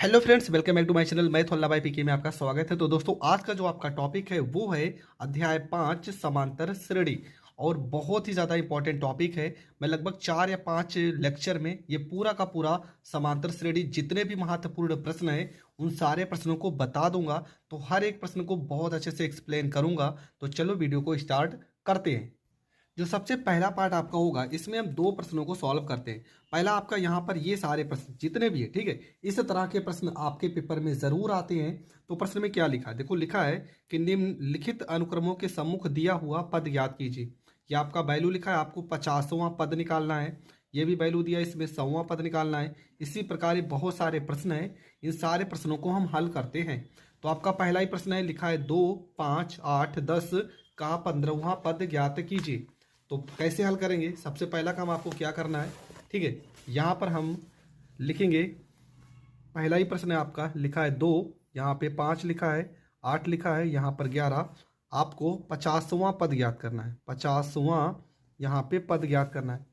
Hello friends, welcome back to my channel. मैं थोल्ला भाई पीके में आपका स्वागत है। तो दोस्तों, आज का जो आपका टॉपिक है वो है अध्याय 5 समांतर श्रेणी। और बहुत ही ज़्यादा इंपॉर्टेंट टॉपिक है। मैं लगभग 4 या 5 लेक्चर में ये पूरा का पूरा समांतर श्रेणी जितने भी महत्वपूर्ण प्रश्न हैं उन सारे प्रश्नों को बता दूंगा। तो हर एक प्रश्न को बहुत अच्छे से एक्सप्लेन करूंगा। तो चलो वीडियो को स्टार्ट करते हैं। जो सबसे पहला पार्ट आपका होगा, इसमें हम दो प्रश्नों को सॉल्व करते हैं। पहला आपका यहाँ पर ये सारे प्रश्न जितने भी है, ठीक है, इस तरह के प्रश्न आपके पेपर में जरूर आते हैं। तो प्रश्न में क्या लिखा है, देखो लिखा है कि निम्नलिखित अनुक्रमों के सम्मुख दिया हुआ पद ज्ञात कीजिए। ये आपका वैल्यू लिखा है, आपको 50वां पद निकालना है। ये भी वैल्यू दिया है, इसमें 100वां पद निकालना है। इसी प्रकार ये बहुत सारे प्रश्न हैं, इन सारे प्रश्नों को हम हल करते हैं। तो आपका पहला ही प्रश्न है, लिखा है 2, 5, 8, 10 का 15वां पद ज्ञात कीजिए। तो कैसे हल करेंगे, सबसे पहला काम आपको क्या करना है, ठीक है, यहाँ पर हम लिखेंगे। पहला ही प्रश्न है आपका, लिखा है 2, यहाँ पे 5 लिखा है, 8 लिखा है, यहाँ पर 11। आपको 50वां पद ज्ञात करना है। 50वां यहाँ पे पद ज्ञात करना है।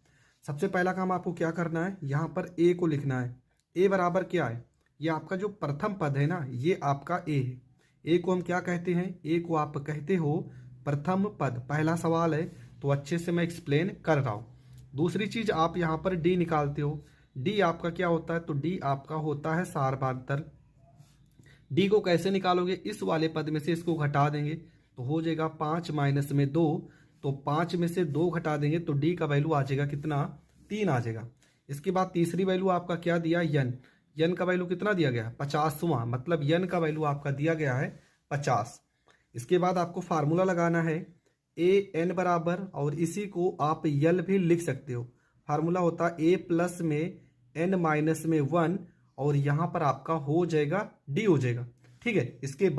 सबसे पहला काम आपको क्या करना है, यहाँ पर ए को लिखना है। ए बराबर क्या है, ये आपका जो प्रथम पद है ना, ये आपका ए है। ए को हम क्या कहते हैं, ए को आप कहते हो प्रथम पद। पहला सवाल है तो अच्छे से मैं एक्सप्लेन कर रहा हूँ। दूसरी चीज, आप यहाँ पर डी निकालते हो। डी आपका क्या होता है, तो डी आपका होता है सार्वधातर। डी को कैसे निकालोगे, इस वाले पद में से इसको घटा देंगे तो हो जाएगा 5 माइनस में 2। तो 5 में से 2 घटा देंगे तो डी का वैल्यू आ जाएगा कितना, 3 आ जाएगा। इसके बाद तीसरी वैल्यू आपका क्या दिया, यन। यन का वैल्यू कितना दिया गया, 50वां, मतलब यन का वैल्यू आपका दिया गया है 50। इसके बाद आपको फार्मूला लगाना है ए एन बराबर, और इसी को आप यल भी लिख सकते हो। फार्मूला होता है ए प्लस में एन माइनस में 1, और यहाँ पर आपका हो जाएगा डी हो जाएगा, ठीक है। इसके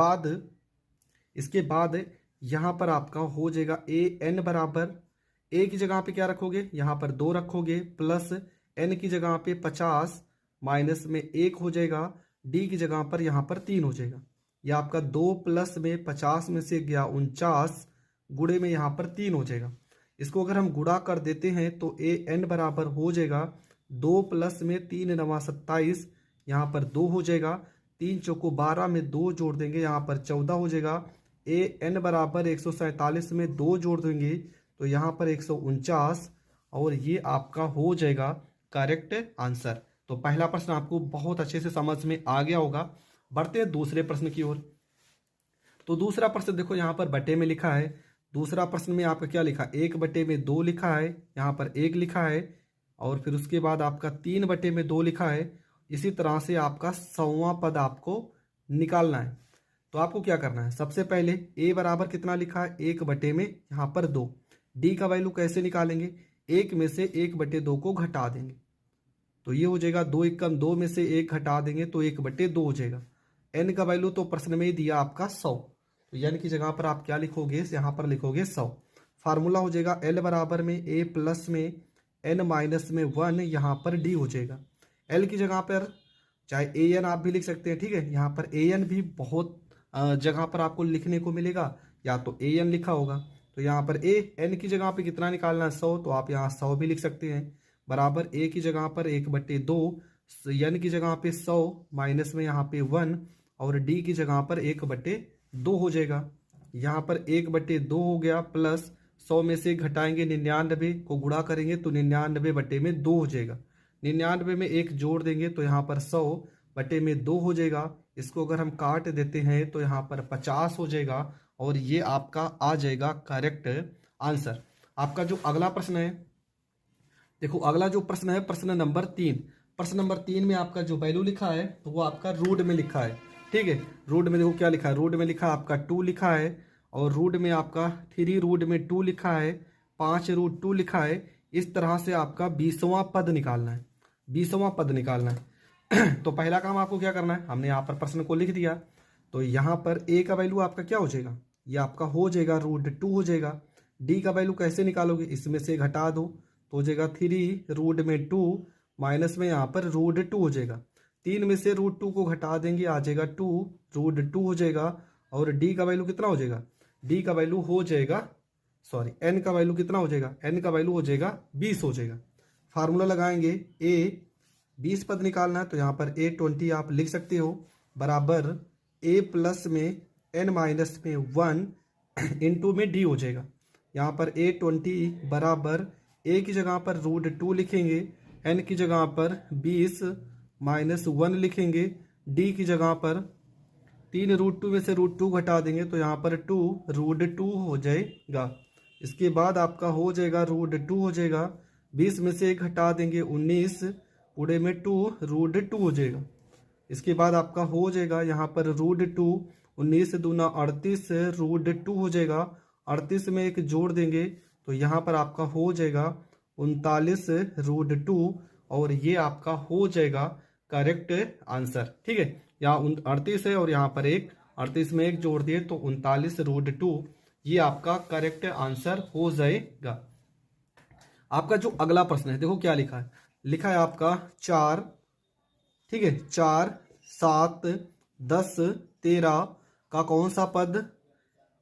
बाद यहाँ पर आपका हो जाएगा ए एन बराबर, ए की जगह पे क्या रखोगे, यहाँ पर 2 रखोगे, प्लस एन की जगह पे 50 माइनस में 1 हो जाएगा, डी की जगह पर यहाँ पर 3 हो जाएगा। यह आपका 2 प्लस में 50 में से गया 49, गुणे में यहाँ पर 3 हो जाएगा। इसको अगर हम गुणा कर देते हैं तो ए एन बराबर हो जाएगा 2 प्लस में 3 नवा 27, यहाँ पर 2 हो जाएगा। 3 चौको 12 में 2 जोड़ देंगे, यहाँ पर 14 हो जाएगा। ए एन बराबर 147 में 2 जोड़ देंगे तो यहाँ पर 149, और ये आपका हो जाएगा करेक्ट आंसर। तो पहला प्रश्न आपको बहुत अच्छे से समझ में आ गया होगा। बढ़ते हैं दूसरे प्रश्न की ओर। तो दूसरा प्रश्न देखो, यहाँ पर बटे में लिखा है। दूसरा प्रश्न में आपका क्या लिखा, 1/2 लिखा है, यहाँ पर 1 लिखा है, और फिर उसके बाद आपका 3/2 लिखा है। इसी तरह से आपका 100वां पद आपको निकालना है। तो आपको क्या करना है, सबसे पहले ए बराबर कितना लिखा है, 1 में यहाँ पर 2। डी का वैल्यू कैसे निकालेंगे, 1 में से 1/2 को घटा देंगे तो ये हो जाएगा 2 एकम 2 में से 1 घटा देंगे तो 1/2 हो जाएगा। एन का वैल्यू तो प्रश्न में ही दिया आपका 100, तो एन की जगह पर आप क्या लिखोगे, यहाँ पर लिखोगे 100। फार्मूला हो जाएगा एल बराबर में ए प्लस में एन माइनस में 1, यहाँ पर डी हो जाएगा। एल की जगह पर चाहे ए एन आप भी लिख सकते हैं, ठीक है। यहाँ पर ए एन भी बहुत जगह पर आपको लिखने को मिलेगा, या तो ए एन लिखा होगा। तो यहाँ पर ए एन की जगह पे कितना निकालना है, 100, तो आप यहाँ 100 भी लिख सकते हैं। बराबर ए की जगह पर 1/2, एन की जगह पे 100 माइनस में यहाँ पे 1, और डी की जगह पर 1/2 हो जाएगा। यहाँ पर 1/2 हो गया, प्लस 100 में से घटाएंगे 99 को गुणा करेंगे तो 99/2 हो जाएगा। 99 में 1 जोड़ देंगे तो यहाँ पर 100/2 हो जाएगा। इसको अगर हम काट देते हैं तो यहाँ पर 50 हो जाएगा, और ये आपका आ जाएगा करेक्ट आंसर। आपका जो अगला प्रश्न है, देखो अगला जो प्रश्न है प्रश्न नंबर 3। प्रश्न नंबर 3 में आपका जो वैल्यू लिखा है तो वो आपका रूट में लिखा है, ठीक है। रूट में देखो क्या लिखा है, रूट में लिखा है आपका 2 लिखा है, और रूट में आपका 3 रूट में 2 लिखा है, 5 रूट 2 लिखा है। इस तरह से आपका 20वां पद निकालना है। 20वां पद निकालना है। तो पहला काम आपको क्या करना है, हमने यहाँ पर प्रश्न को लिख दिया। तो यहाँ पर ए का वैल्यू आपका क्या हो जाएगा, ये आपका हो जाएगा √2 हो जाएगा। डी का वैल्यू कैसे निकालोगे, इसमें से घटा दो तो हो जाएगा 3 रूट में 2 माइनस में यहाँ पर √2 हो जाएगा। 3 में से √2 को घटा देंगे, आ जाएगा 2 √2 हो जाएगा। और डी का वैल्यू कितना हो जाएगा, डी का वैल्यू हो जाएगा, सॉरी एन का वैल्यू कितना हो जाएगा, एन का वैल्यू हो जाएगा 20 हो जाएगा। फार्मूला लगाएंगे ए 20 पद निकालना है तो यहाँ पर A20 आप लिख सकते हो बराबर A प्लस में n माइनस में 1 इंटू में D हो जाएगा। यहाँ पर A20 बराबर A की जगह पर √2 लिखेंगे, n की जगह पर 20 माइनस 1 लिखेंगे, D की जगह पर 3 √2 में से √2 घटा देंगे तो यहाँ पर 2 √2 हो जाएगा। इसके बाद आपका हो जाएगा √2 हो जाएगा, 20 में से 1 घटा देंगे 19, पूरे में 2 √2 हो जाएगा। इसके बाद आपका हो जाएगा यहाँ पर √2, 19 दूना 38 √2 हो जाएगा, 38 में 1 जोड़ देंगे तो यहाँ पर आपका हो जाएगा 39 √2 और ये आपका हो जाएगा करेक्ट आंसर। ठीक है, यहाँ 38 है और यहाँ पर 1, 38 में 1 जोड़ दिए तो 39 √2, ये आपका करेक्ट आंसर हो जाएगा। आपका जो अगला प्रश्न है देखो क्या लिखा है, लिखा है आपका 4, ठीक है, 4, 7, 10, 13 का कौन सा पद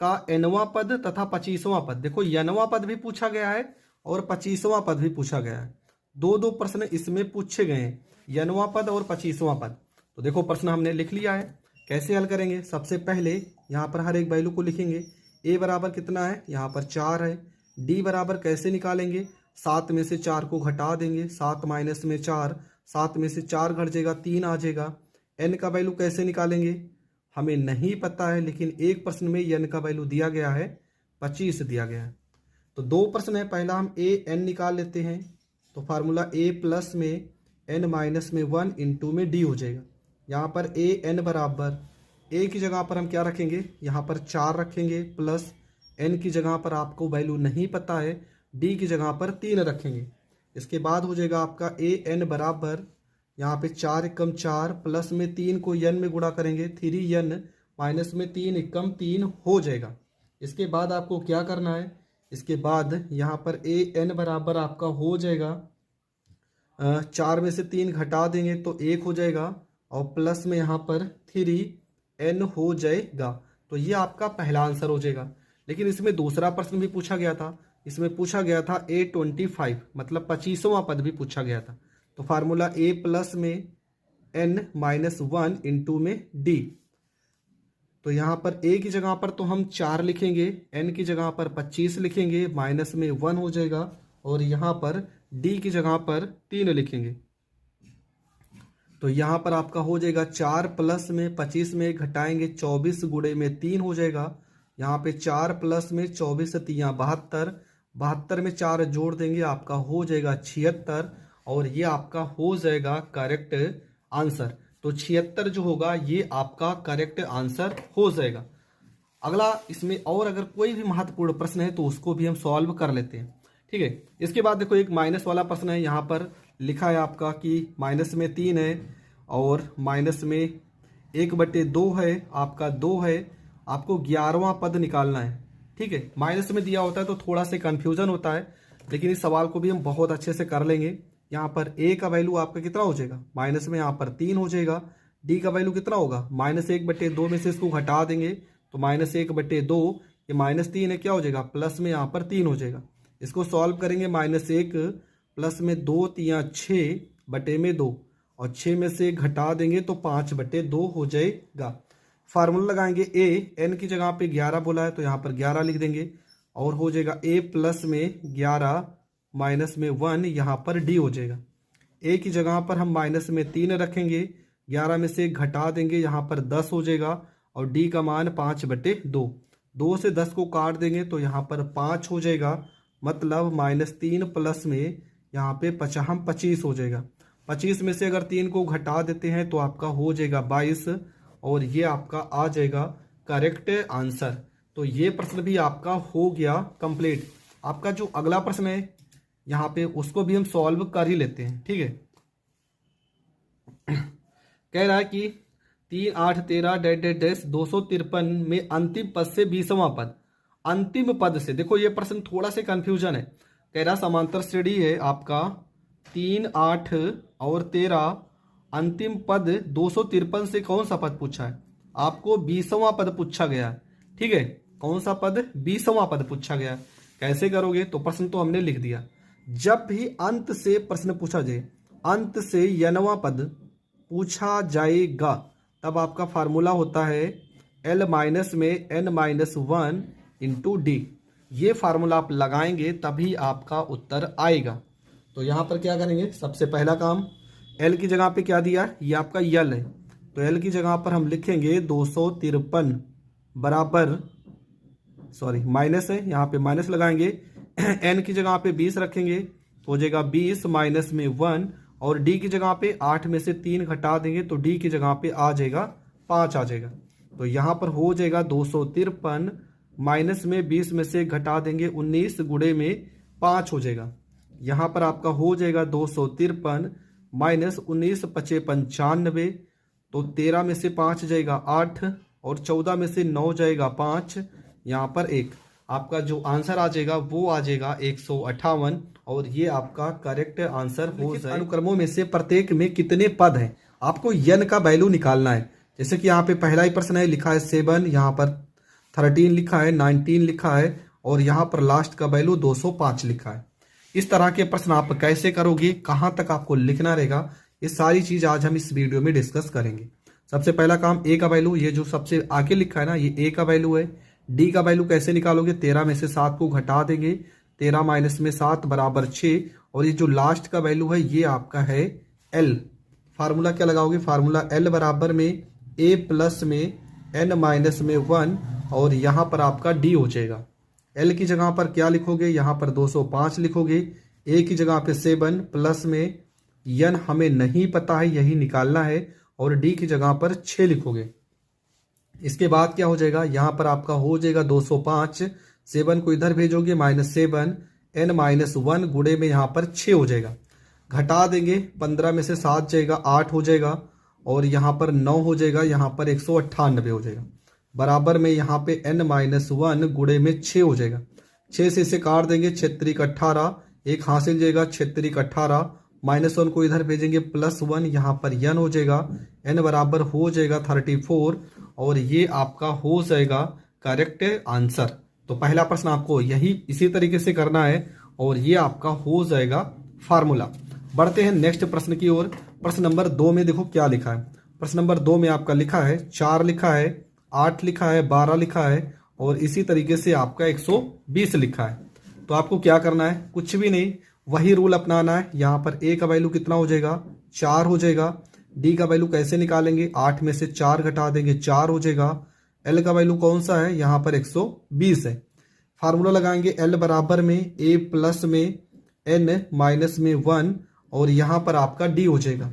का nवां पद तथा 25वां पद। देखो nवां पद भी पूछा गया है और 25वां पद भी पूछा गया है, दो प्रश्न इसमें पूछे गए हैं, nवां पद और 25वां पद। तो देखो प्रश्न हमने लिख लिया है, कैसे हल करेंगे। सबसे पहले यहाँ पर हर एक वैल्यू को लिखेंगे। a बराबर कितना है, यहाँ पर 4 है। d बराबर कैसे निकालेंगे, 7 में से 4 को घटा देंगे, 7 माइनस में 4, 7 में से 4 घट जाएगा 3 आ जाएगा। n का वैल्यू कैसे निकालेंगे हमें नहीं पता है, लेकिन एक प्रश्न में n का वैल्यू दिया गया है 25 दिया गया है। तो दो प्रश्न है, पहला हम an निकाल लेते हैं तो फार्मूला a प्लस में n माइनस में 1 इंटू में d हो जाएगा। यहाँ पर an बराबर a की जगह पर हम क्या रखेंगे, यहाँ पर 4 रखेंगे, प्लस n की जगह पर आपको वैल्यू नहीं पता है, d की जगह पर 3 रखेंगे। इसके बाद हो जाएगा आपका an बराबर यहाँ पे 4 एकम 4 प्लस में 3 को n में गुणा करेंगे, 3n माइनस में 3 एकम 3 हो जाएगा। इसके बाद आपको क्या करना है, इसके बाद यहाँ पर an बराबर आपका हो जाएगा 4 में से 3 घटा देंगे तो 1 हो जाएगा और प्लस में यहाँ पर 3n हो जाएगा। तो ये आपका पहला आंसर हो जाएगा। लेकिन इसमें दूसरा प्रश्न भी पूछा गया था, इसमें पूछा गया था A25 मतलब 25वां पद भी पूछा गया था। तो फार्मूला a प्लस में n माइनस 1 इंटू में d। तो यहाँ पर a की जगह पर तो हम 4 लिखेंगे, n की जगह पर 25 लिखेंगे, माइनस में 1 हो जाएगा और यहाँ पर d की जगह पर 3 लिखेंगे। तो यहाँ पर आपका हो जाएगा 4 प्लस में 25 में घटाएंगे 24 गुणे में 3 हो जाएगा। यहाँ पे 4 प्लस में 24 से 3 72, 72 में 4 जोड़ देंगे आपका हो जाएगा 76 और ये आपका हो जाएगा करेक्ट आंसर। तो 76 जो होगा ये आपका करेक्ट आंसर हो जाएगा। अगला इसमें और अगर कोई भी महत्वपूर्ण प्रश्न है तो उसको भी हम सॉल्व कर लेते हैं। ठीक है, इसके बाद देखो एक माइनस वाला प्रश्न है, यहाँ पर लिखा है आपका कि माइनस में 3 है और माइनस में 1/2 है, आपका 2 है, आपको 11वां पद निकालना है। ठीक है, माइनस में दिया होता है तो थोड़ा सा कन्फ्यूजन होता है, लेकिन इस सवाल को भी हम बहुत अच्छे से कर लेंगे। यहाँ पर a का वैल्यू आपका कितना हो जाएगा, माइनस में यहाँ पर 3 हो जाएगा। d का वैल्यू कितना होगा, -1/2 में से इसको घटा देंगे तो -1/2, ये -3 है, क्या हो जाएगा प्लस में यहाँ पर 3 हो जाएगा। इसको सॉल्व करेंगे, -1 प्लस में 2 3 6/2 और 6 में से घटा देंगे तो 5/2 हो जाएगा। फार्मूला लगाएंगे a, n की जगह पे 11 बोला है तो यहाँ पर 11 लिख देंगे और हो जाएगा a प्लस में 11 माइनस में 1, यहाँ पर d हो जाएगा। a की जगह पर हम माइनस में 3 रखेंगे, 11 में से घटा देंगे, यहाँ पर 10 हो जाएगा और d का मान 5/2, 2 से 10 को काट देंगे तो यहाँ पर 5 हो जाएगा, मतलब -3 प्लस में यहाँ पे 25 हो जाएगा। 25 में से अगर 3 को घटा देते हैं तो आपका हो जाएगा 22 और ये आपका आ जाएगा करेक्ट आंसर। तो ये प्रश्न भी आपका हो गया कंप्लीट। आपका जो अगला प्रश्न है यहाँ पे उसको भी हम सॉल्व कर ही लेते हैं। ठीक है, कह रहा है कि 3 8 13 डैश 253 में अंतिम पद से 20वां पद, अंतिम पद से, देखो ये प्रश्न थोड़ा सा कंफ्यूजन है। कह रहा समांतर श्रेणी है आपका 3 8 और 13, अंतिम पद 253 से कौन सा पद पूछा है, आपको 20वां पद पूछा गया है। ठीक है, कौन सा पद, 20वां पद पूछा गया है। कैसे करोगे, तो प्रश्न तो हमने लिख दिया। जब भी अंत से प्रश्न पूछा जाए, अंत से n वां पद पूछा जाएगा, तब आपका फार्मूला होता है L माइनस में n माइनस 1 इंटू डी। ये फार्मूला आप लगाएंगे तभी आपका उत्तर आएगा। तो यहाँ पर क्या करेंगे, सबसे पहला काम L की जगह पे क्या दिया, ये आपका यल है, तो L की जगह पर हम लिखेंगे 253 बराबर, सॉरी माइनस है, यहाँ पे माइनस लगाएंगे। n की जगह पे 20 रखेंगे तो हो जाएगा 20 माइनस में 1, और d की जगह पे 8 में से 3 घटा देंगे तो d की जगह पे आ जाएगा 5 आ जाएगा। तो यहाँ पर हो जाएगा 253 माइनस में 20 में से घटा देंगे 19 गुणे में 5 हो जाएगा। यहाँ पर आपका हो जाएगा 253 माइनस 19 पचे 95, तो 13 में से 5 जाएगा 8, और 14 में से 9 जाएगा 5, यहाँ पर 1। आपका जो आंसर आ जाएगा वो आ जाएगा 158, और ये आपका करेक्ट आंसर हो जाएगा। अनुक्रमों में से प्रत्येक में कितने पद हैं, आपको n का वैल्यू निकालना है। जैसे कि यहाँ पे पहला ही प्रश्न है, लिखा है 7, यहाँ पर 13 लिखा है, 19 लिखा है, और यहाँ पर लास्ट का वैल्यू 205 लिखा है। इस तरह के प्रश्न आप कैसे करोगे, कहाँ तक आपको लिखना रहेगा, ये सारी चीज आज हम इस वीडियो में डिस्कस करेंगे। सबसे पहला काम a का वैल्यू, ये जो सबसे आगे लिखा है ना, ये a का वैल्यू है। d का वैल्यू कैसे निकालोगे, 13 में से 7 को घटा देंगे, 13 माइनस में 7 बराबर 6, और ये जो लास्ट का वैल्यू है ये आपका है l। फार्मूला क्या लगाओगे, फार्मूला l बराबर में a प्लस में n माइनस में 1, और यहाँ पर आपका d हो जाएगा। l की जगह पर क्या लिखोगे, यहाँ पर 205 लिखोगे, a की जगह पे 7 प्लस में n हमें नहीं पता है, यही निकालना है, और d की जगह पर 6 लिखोगे। इसके बाद क्या हो जाएगा, यहाँ पर आपका हो जाएगा 205, 7 को इधर भेजोगे माइनस 7, n माइनस 1 गुणे में यहाँ पर 6 हो जाएगा। घटा देंगे, 15 में से 7 जाएगा 8 हो जाएगा, और यहाँ पर 9 हो जाएगा, यहाँ पर 198 हो जाएगा। बराबर में यहाँ पे n माइनस 1 गुणे में 6 हो जाएगा। 6 से इसे काट देंगे, 6 का 18, एक हासिल जाएगा, 6 का 18, माइनस 1 को इधर भेजेंगे, प्लस 1, यहाँ पर n हो जाएगा, n बराबर हो जाएगा 34, और ये आपका हो जाएगा करेक्ट आंसर। तो पहला प्रश्न आपको यही इसी तरीके से करना है, और ये आपका हो जाएगा फार्मूला। बढ़ते हैं नेक्स्ट प्रश्न की ओर। प्रश्न नंबर 2 में देखो क्या लिखा है। प्रश्न नंबर 2 में आपका लिखा है 4 लिखा है, 8 लिखा है, 12 लिखा है, और इसी तरीके से आपका 120 लिखा है। तो आपको क्या करना है, कुछ भी नहीं, वही रूल अपनाना है। यहाँ पर a का वैल्यू कितना हो जाएगा, 4 हो जाएगा। d का वैल्यू कैसे निकालेंगे, 8 में से 4 घटा देंगे, 4 हो जाएगा। l का वैल्यू कौन सा है, यहाँ पर 120 है। फार्मूला लगाएंगे l बराबर में a प्लस में n माइनस में 1, और यहाँ पर आपका d हो जाएगा।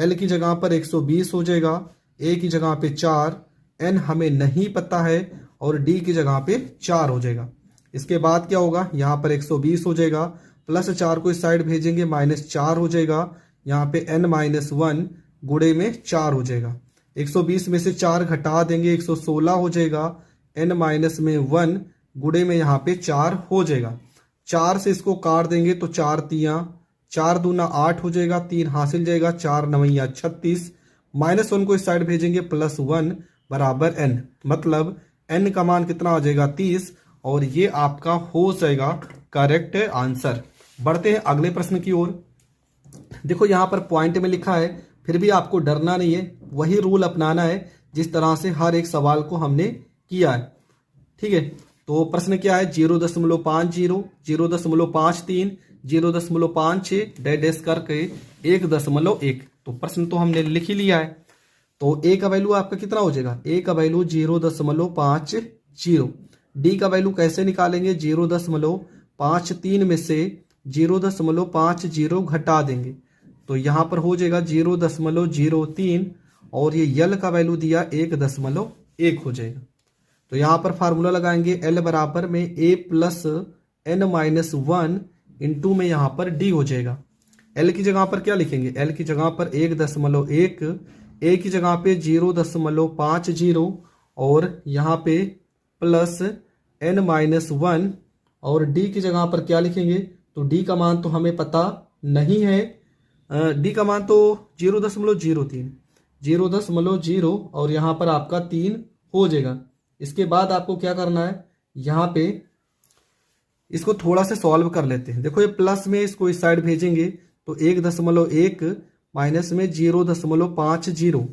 l की जगह पर 120 हो जाएगा, a की जगह पे 4, n हमें नहीं पता है, और d की जगह पे 4 हो जाएगा। इसके बाद क्या होगा, यहाँ पर 120 हो जाएगा, प्लस 4 को इस साइड भेजेंगे, माइनस 4 हो जाएगा, यहाँ पे n माइनस 1 गुणे में 4 हो जाएगा। 120 में से 4 घटा देंगे, 116 हो जाएगा, n माइनस में 1 गुणे में यहाँ पे 4 हो जाएगा। 4 से इसको काट देंगे तो 4 तियां, 4 दूना 8 हो जाएगा, 3 हासिल जाएगा, 4 नवैया 36, माइनस 1 को इस साइड भेजेंगे, प्लस 1 बराबर n, मतलब n का मान कितना आ जाएगा 30, और ये आपका हो जाएगा करेक्ट आंसर। बढ़ते हैं अगले प्रश्न की ओर। देखो यहाँ पर पॉइंट में लिखा है, फिर भी आपको डरना नहीं है, वही रूल अपनाना है जिस तरह से हर एक सवाल को हमने किया है। ठीक है, तो प्रश्न क्या है, 0.50, 0.53, 0.56 डैश करके 1.1। तो प्रश्न तो हमने लिख ही लिया है। तो a का वैल्यू आपका कितना हो जाएगा, a का वैल्यू 0.50। d का वैल्यू कैसे निकालेंगे, 0.53 में से 0.50 घटा देंगे, तो यहाँ पर हो जाएगा 0.03, और ये यल का वैल्यू दिया 1.1 हो जाएगा। तो यहाँ पर फार्मूला लगाएंगे l बराबर में a plus n minus 1 into में यहाँ पर d हो जाएगा। l की जगह पर क्या लिखेंगे, l की जगह पर 1.1, a की जगह पे 0.50, और यहाँ पे प्लस n माइनस 1, और d की जगह पर क्या लिखेंगे, तो d का मान तो हमें पता नहीं है, d का मान तो 0.03, 0.0, और यहाँ पर आपका 3 हो जाएगा। इसके बाद आपको क्या करना है, यहाँ पे इसको थोड़ा सा सॉल्व कर लेते हैं। देखो ये प्लस में इसको इस साइड भेजेंगे तो 1.1 माइनस में 0.50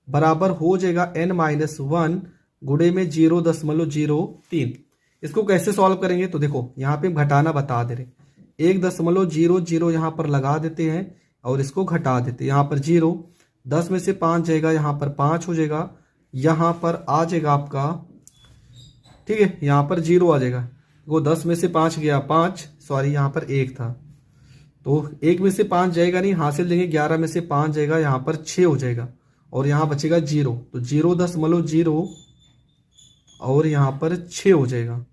बराबर हो जाएगा n-1 गुणे में 0.03। इसको कैसे सॉल्व करेंगे? तो देखो यहाँ पे घटाना बता दे रहे, 1.00 यहाँ पर लगा देते हैं और इसको घटा देते हैं। यहाँ पर 0, 10 में से 5 जाएगा, यहाँ पर 5 हो जाएगा, यहाँ पर आ जाएगा आपका, ठीक है, यहाँ पर 0 आ जाएगा। वो 10 में से 5 गया 5, सॉरी यहाँ पर 1 था, तो 1 में से 5 जाएगा नहीं, हासिल देंगे, 11 में से 5 जाएगा, यहाँ पर 6 हो जाएगा और यहाँ बचेगा 0, तो 0.0 और यहाँ पर 6 हो जाएगा,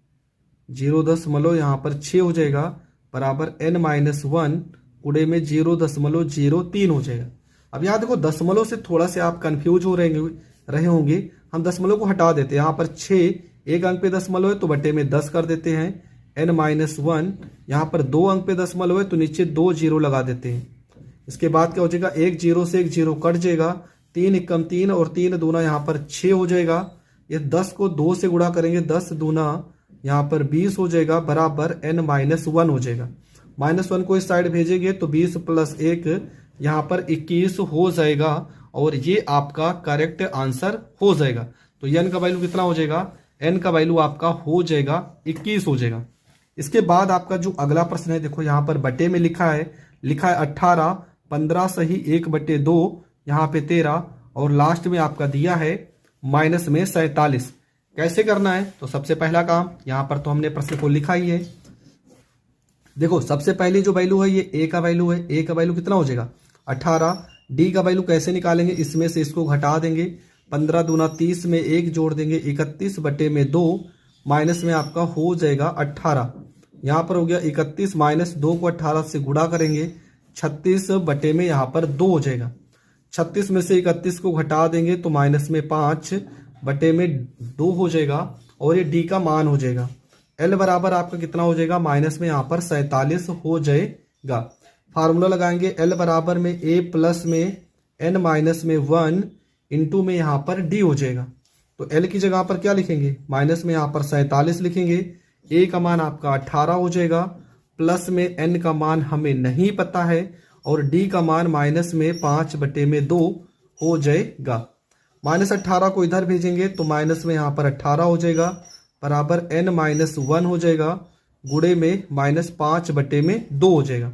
0 यहाँ पर 6 हो जाएगा बराबर n-1 गुणे में 0.03 हो जाएगा। अब यहाँ देखो दशमलव से थोड़ा से आप कंफ्यूज हो रहे होंगे, हम दशमलव को हटा देते हैं। यहाँ पर 6 एक अंक पे दशमलव है तो बटे में 10 कर देते हैं, n-1 यहाँ पर 2 अंक पे दशमलव है तो नीचे 2 जीरो लगा देते हैं। इसके बाद क्या हो जाएगा, 1 0 से 1 0 कट जाएगा, 3 एकम 3 और 3 दूना यहाँ पर 6 हो जाएगा। ये 10 को 2 से गुणा करेंगे, 10 दूना यहाँ पर 20 हो जाएगा बराबर n-1 हो जाएगा। -1 को इस साइड भेजेंगे तो 20 + 1 यहाँ पर 21 हो जाएगा और ये आपका करेक्ट आंसर हो जाएगा। तो n का वैल्यू कितना हो जाएगा, n का वैल्यू आपका हो जाएगा 21 हो जाएगा। इसके बाद आपका जो अगला प्रश्न है, देखो यहाँ पर बटे में लिखा है 18, 15 सही 1/2, यहाँ पे 13 और लास्ट में आपका दिया है माइनस में 47। कैसे करना है? तो सबसे पहला काम, यहाँ पर तो हमने प्रश्न को लिखा ही है। देखो सबसे पहली जो वैल्यू है ये a का वैल्यू है, a का वैल्यू कितना हो जाएगा 18। d का वैल्यू कैसे निकालेंगे, इसमें से इसको घटा देंगे, 15 दूना 30 में 1 जोड़ देंगे, 31/2 माइनस में आपका हो जाएगा 18। यहाँ पर हो गया 31 माइनस 2 को 18 से गुणा करेंगे, 36 में यहाँ पर 2 हो जाएगा। 36 में से 31 को घटा देंगे तो माइनस में 5/2 हो जाएगा और ये d का मान हो जाएगा। l बराबर आपका कितना हो जाएगा, माइनस में यहाँ पर 47 हो जाएगा। फार्मूला लगाएंगे, l बराबर में a प्लस में n-1 इंटू में यहाँ पर d हो जाएगा। तो l की जगह पर क्या लिखेंगे, माइनस में यहाँ पर 47 लिखेंगे, a का मान आपका 18 हो जाएगा, प्लस में n का मान हमें नहीं पता है और d का मान माइनस में 5/2 हो जाएगा। -18 को इधर भेजेंगे तो माइनस में यहाँ पर 18 हो जाएगा बराबर n-1 हो जाएगा गुणे में -5/2 हो जाएगा।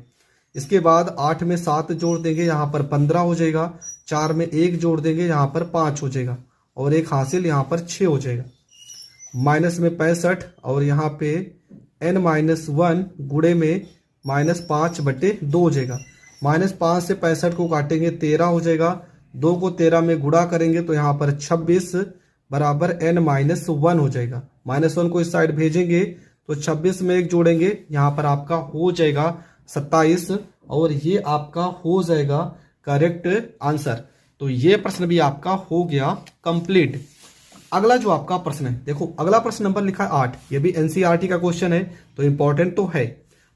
इसके बाद 8 में 7 जोड़ देंगे, यहाँ पर 15 हो जाएगा, 4 में 1 जोड़ देंगे, यहाँ पर 5 हो जाएगा और एक हासिल यहाँ पर 6 हो जाएगा। माइनस में 65 और यहाँ पे n-1 गुणे में -5/2 हो जाएगा। -5 से 65 को काटेंगे 13 हो जाएगा, 2 को 13 में गुणा करेंगे तो यहाँ पर 26 बराबर n-1 हो जाएगा। -1 को इस साइड भेजेंगे तो 26 में 1 जोड़ेंगे, यहाँ पर आपका हो जाएगा 27 और ये आपका हो जाएगा करेक्ट आंसर। तो ये प्रश्न भी आपका हो गया कंप्लीट। अगला जो आपका प्रश्न है, देखो अगला प्रश्न नंबर लिखा है 8, ये भी एनसीईआरटी का क्वेश्चन है तो इंपॉर्टेंट तो है।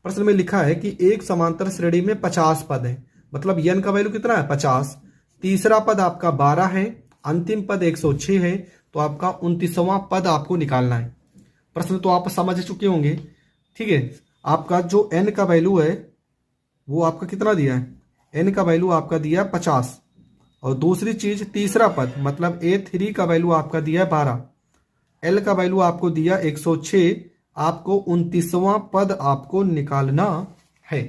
प्रश्न में लिखा है कि एक समांतर श्रेणी में 50 पद है, मतलब n का वैल्यू कितना है 50, तीसरा पद आपका 12 है, अंतिम पद 106 है, तो आपका 29वां पद आपको निकालना है। प्रश्न तो आप समझ चुके होंगे, ठीक है। आपका जो n का वैल्यू है वो आपका कितना दिया है, n का वैल्यू आपका दिया है 50 और दूसरी चीज तीसरा पद मतलब a3 का वैल्यू आपका दिया है 12, l का वैल्यू आपको दिया 106, आपको 29वां पद आपको निकालना है,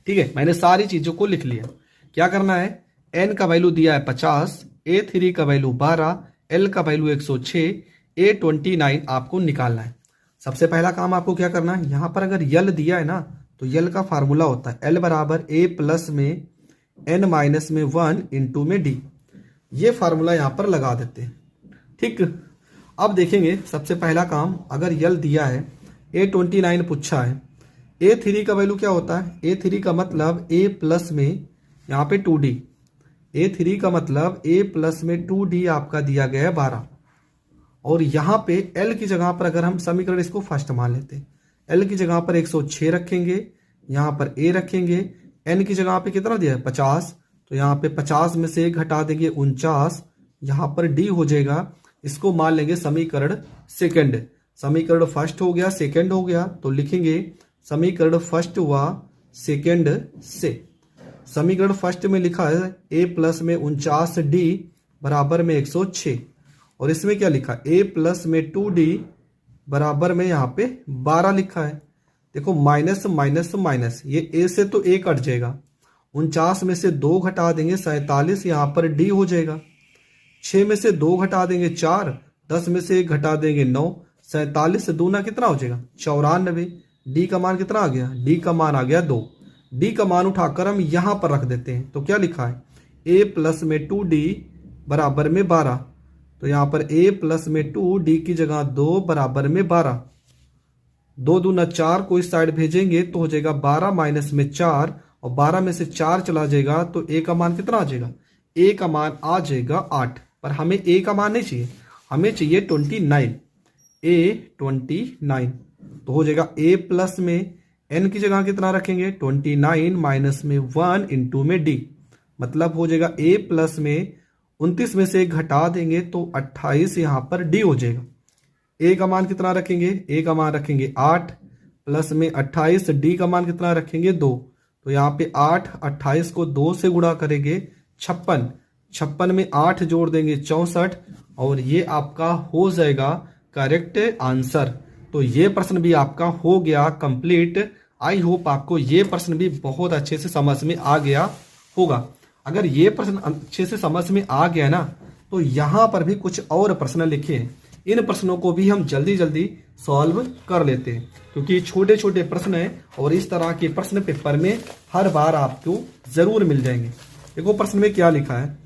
ठीक है। मैंने सारी चीजों को लिख लिया। क्या करना है, n का वैल्यू दिया है 50, a3 का वैल्यू 12, l का वैल्यू 106, a29 आपको निकालना है। सबसे पहला काम आपको क्या करना है, यहाँ पर अगर यल दिया है ना तो यल का फार्मूला होता है l बराबर a प्लस में n-1 इंटू में d, ये फार्मूला यहाँ पर लगा देते हैं, ठीक। अब देखेंगे सबसे पहला काम, अगर यल दिया है a29 पूछा है, a3 का वैल्यू क्या होता है, a3 का मतलब a प्लस में यहाँ पे 2d, a3 का मतलब a प्लस में 2d आपका दिया गया है 12 और यहाँ पे l की जगह पर अगर हम समीकरण इसको फर्स्ट मान लेते हैं, l की जगह पर 106 रखेंगे, यहाँ पर a रखेंगे, n की जगह पे कितना दिया है 50, तो यहाँ पे 50 में से 1 घटा देंगे 49, यहाँ पर d हो जाएगा, इसको मान लेंगे समीकरण सेकंड। समीकरण फर्स्ट हो गया, सेकंड हो गया, तो लिखेंगे समीकरण फर्स्ट हुआ सेकेंड से। समीकरण फर्स्ट में लिखा है a प्लस में 49d बराबर में 106, और इसमें क्या लिखा a प्लस में 2d बराबर में यहाँ पे 12 लिखा है। देखो माइनस माइनस माइनस, ये a से तो a कट जाएगा, 49 में से 2 घटा देंगे 47, यहाँ पर d हो जाएगा। 6 में से 2 घटा देंगे 4, 10 में से 1 घटा देंगे 9, 47 से दूना कितना हो जाएगा 94। d का मान कितना आ गया, d का मान आ गया 2। d का मान उठाकर हम यहां पर रख देते हैं, तो क्या लिखा है a प्लस में 2d बराबर में 12, तो यहां पर a प्लस में 2d की जगह 2 बराबर में 12, 2 दूना 4 को इस साइड भेजेंगे तो हो जाएगा 12 माइनस में 4, और 12 में से 4 चला जाएगा तो a का मान कितना आ जाएगा, a का मान आ जाएगा 8। पर हमें a का मान नहीं चाहिए, हमें चाहिए 29, a 29, तो हो जाएगा a प्लस में n की जगह कितना रखेंगे 29 माइनस में 1 इंटू में d, मतलब हो जाएगा a प्लस में 29 में से 1 घटा देंगे तो 28, यहाँ पर d हो जाएगा। a का मान कितना रखेंगे, a का मान रखेंगे 8 प्लस में 28, d का मान कितना रखेंगे 2, तो यहाँ पे 8 28 को 2 से गुणा करेंगे 56, 56 में 8 जोड़ देंगे 64, और ये आपका हो जाएगा करेक्ट आंसर। तो ये प्रश्न भी आपका हो गया कंप्लीट। आई होप आपको ये प्रश्न भी बहुत अच्छे से समझ में आ गया होगा। अगर ये प्रश्न अच्छे से समझ में आ गया ना, तो यहाँ पर भी कुछ और प्रश्न लिखे हैं, इन प्रश्नों को भी हम जल्दी जल्दी सॉल्व कर लेते हैं, क्योंकि छोटे छोटे प्रश्न हैं और इस तरह के प्रश्न पेपर में हर बार आपको जरूर मिल जाएंगे। देखो प्रश्न में क्या लिखा है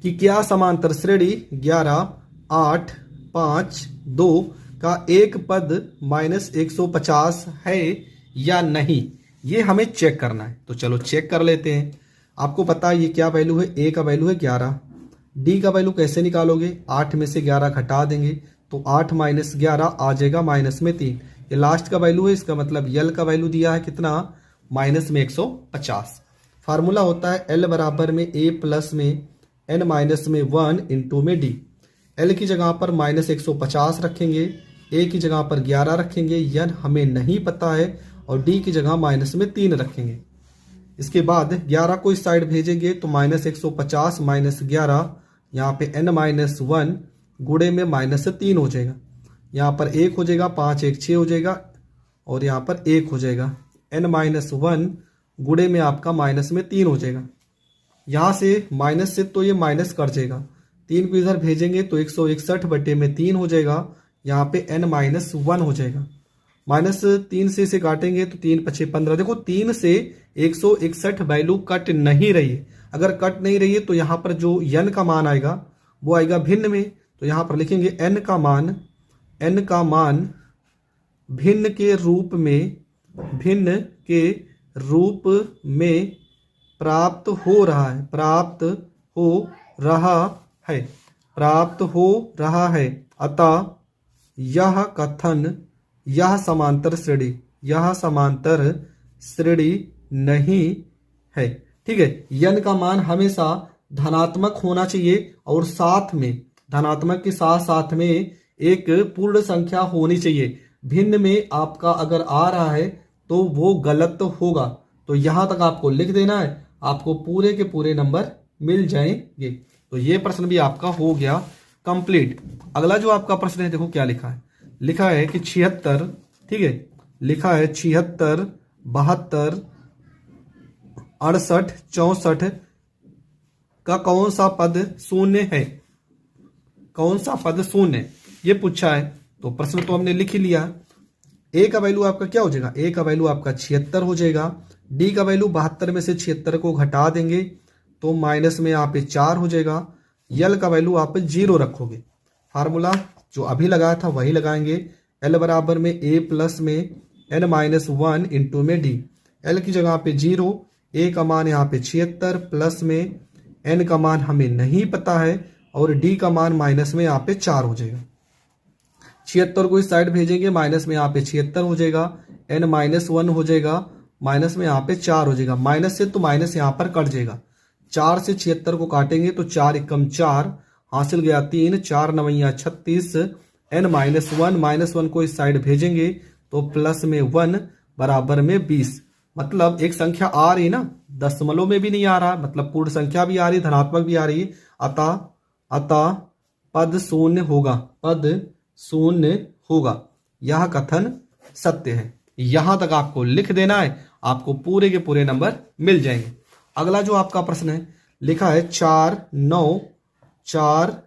कि क्या समांतर श्रेणी 11 8 5 2 का एक पद -150 है या नहीं, ये हमें चेक करना है। तो चलो चेक कर लेते हैं। आपको पता है ये क्या वैल्यू है, a का वैल्यू है 11, d का वैल्यू कैसे निकालोगे, 8 में से 11 घटा देंगे तो 8 माइनस 11 आ जाएगा माइनस में 3, ये लास्ट का वैल्यू है, इसका मतलब l का वैल्यू दिया है कितना माइनस में 150। फार्मूला होता है l बराबर में a प्लस में n माइनस में 1 इंटू में d। l की जगह पर -150 रखेंगे, a की जगह पर 11 रखेंगे, n हमें नहीं पता है, और d की जगह माइनस में 3 रखेंगे। इसके बाद 11 को इस साइड भेजेंगे तो -150 माइनस 11, यहाँ पे n माइनस 1 गुणे में -3 हो जाएगा, यहाँ पर 1 हो जाएगा, 5 1 6 हो जाएगा, और यहाँ पर 1 हो जाएगा, n माइनस 1 गुणे में आपका माइनस में 3 हो जाएगा। यहाँ से माइनस से तो ये माइनस कर जाएगा, 3 को इधर भेजेंगे तो 161 बटे में 3 हो जाएगा, यहाँ पे n माइनस 1 हो जाएगा। -3 से इसे काटेंगे तो 3 5 15। देखो 3 से 161 वैल्यू कट नहीं रही है, अगर कट नहीं रही है तो यहाँ पर जो n का मान आएगा वो आएगा भिन्न में, तो यहाँ पर लिखेंगे n का मान भिन्न के रूप में प्राप्त हो रहा है, अतः यह समांतर श्रेणी नहीं है। ठीक है, n का मान हमेशा धनात्मक होना चाहिए, और साथ में धनात्मक के साथ में एक पूर्ण संख्या होनी चाहिए। भिन्न में आपका अगर आ रहा है तो वो गलत होगा। तो यहां तक आपको लिख देना है, आपको पूरे के पूरे नंबर मिल जाएंगे। तो ये प्रश्न भी आपका हो गया कंप्लीट। अगला जो आपका प्रश्न है, देखो क्या लिखा है, लिखा है कि 76, ठीक है, लिखा है 76 72 68 64 का कौन सा पद शून्य है, कौन सा पद शून्य, ये पूछा है। तो प्रश्न तो हमने लिख ही लिया। a का वैल्यू आपका क्या हो जाएगा, a का वैल्यू आपका 76 हो जाएगा, d का वैल्यू 72 में से 76 को घटा देंगे तो माइनस में यहाँ पे 4 हो जाएगा, l का वैल्यू आप 0 रखोगे। फार्मूला जो अभी लगाया था वही लगाएंगे, l बराबर में a प्लस में n माइनस 1 इंटू में d। l की जगह पे 0, a का मान यहाँ पे 76 प्लस में n का मान हमें नहीं पता है, और d का मान माइनस में यहाँ पे 4 हो जाएगा। 76 को इस साइड भेजेंगे, माइनस में यहाँ पे 76 हो जाएगा, n माइनस 1 हो जाएगा, माइनस में यहाँ पे 4 हो जाएगा, माइनस से तो माइनस यहाँ पर कट जाएगा। 4 से 76 को काटेंगे तो 4 एकम 4, हासिल गया 3, 4 9 36, n माइनस 1 को इस साइड भेजेंगे तो प्लस में 1 बराबर में 20, मतलब एक संख्या आ रही ना, दशमलव में भी नहीं आ रहा, मतलब पूर्ण संख्या भी आ रही, धनात्मक भी आ रही, अतः अतः पद शून्य होगा, पद शून्य होगा, यह कथन सत्य है। यहां तक आपको लिख देना है, आपको पूरे के पूरे नंबर मिल जाएंगे। अगला जो आपका प्रश्न है, लिखा है 4 9 14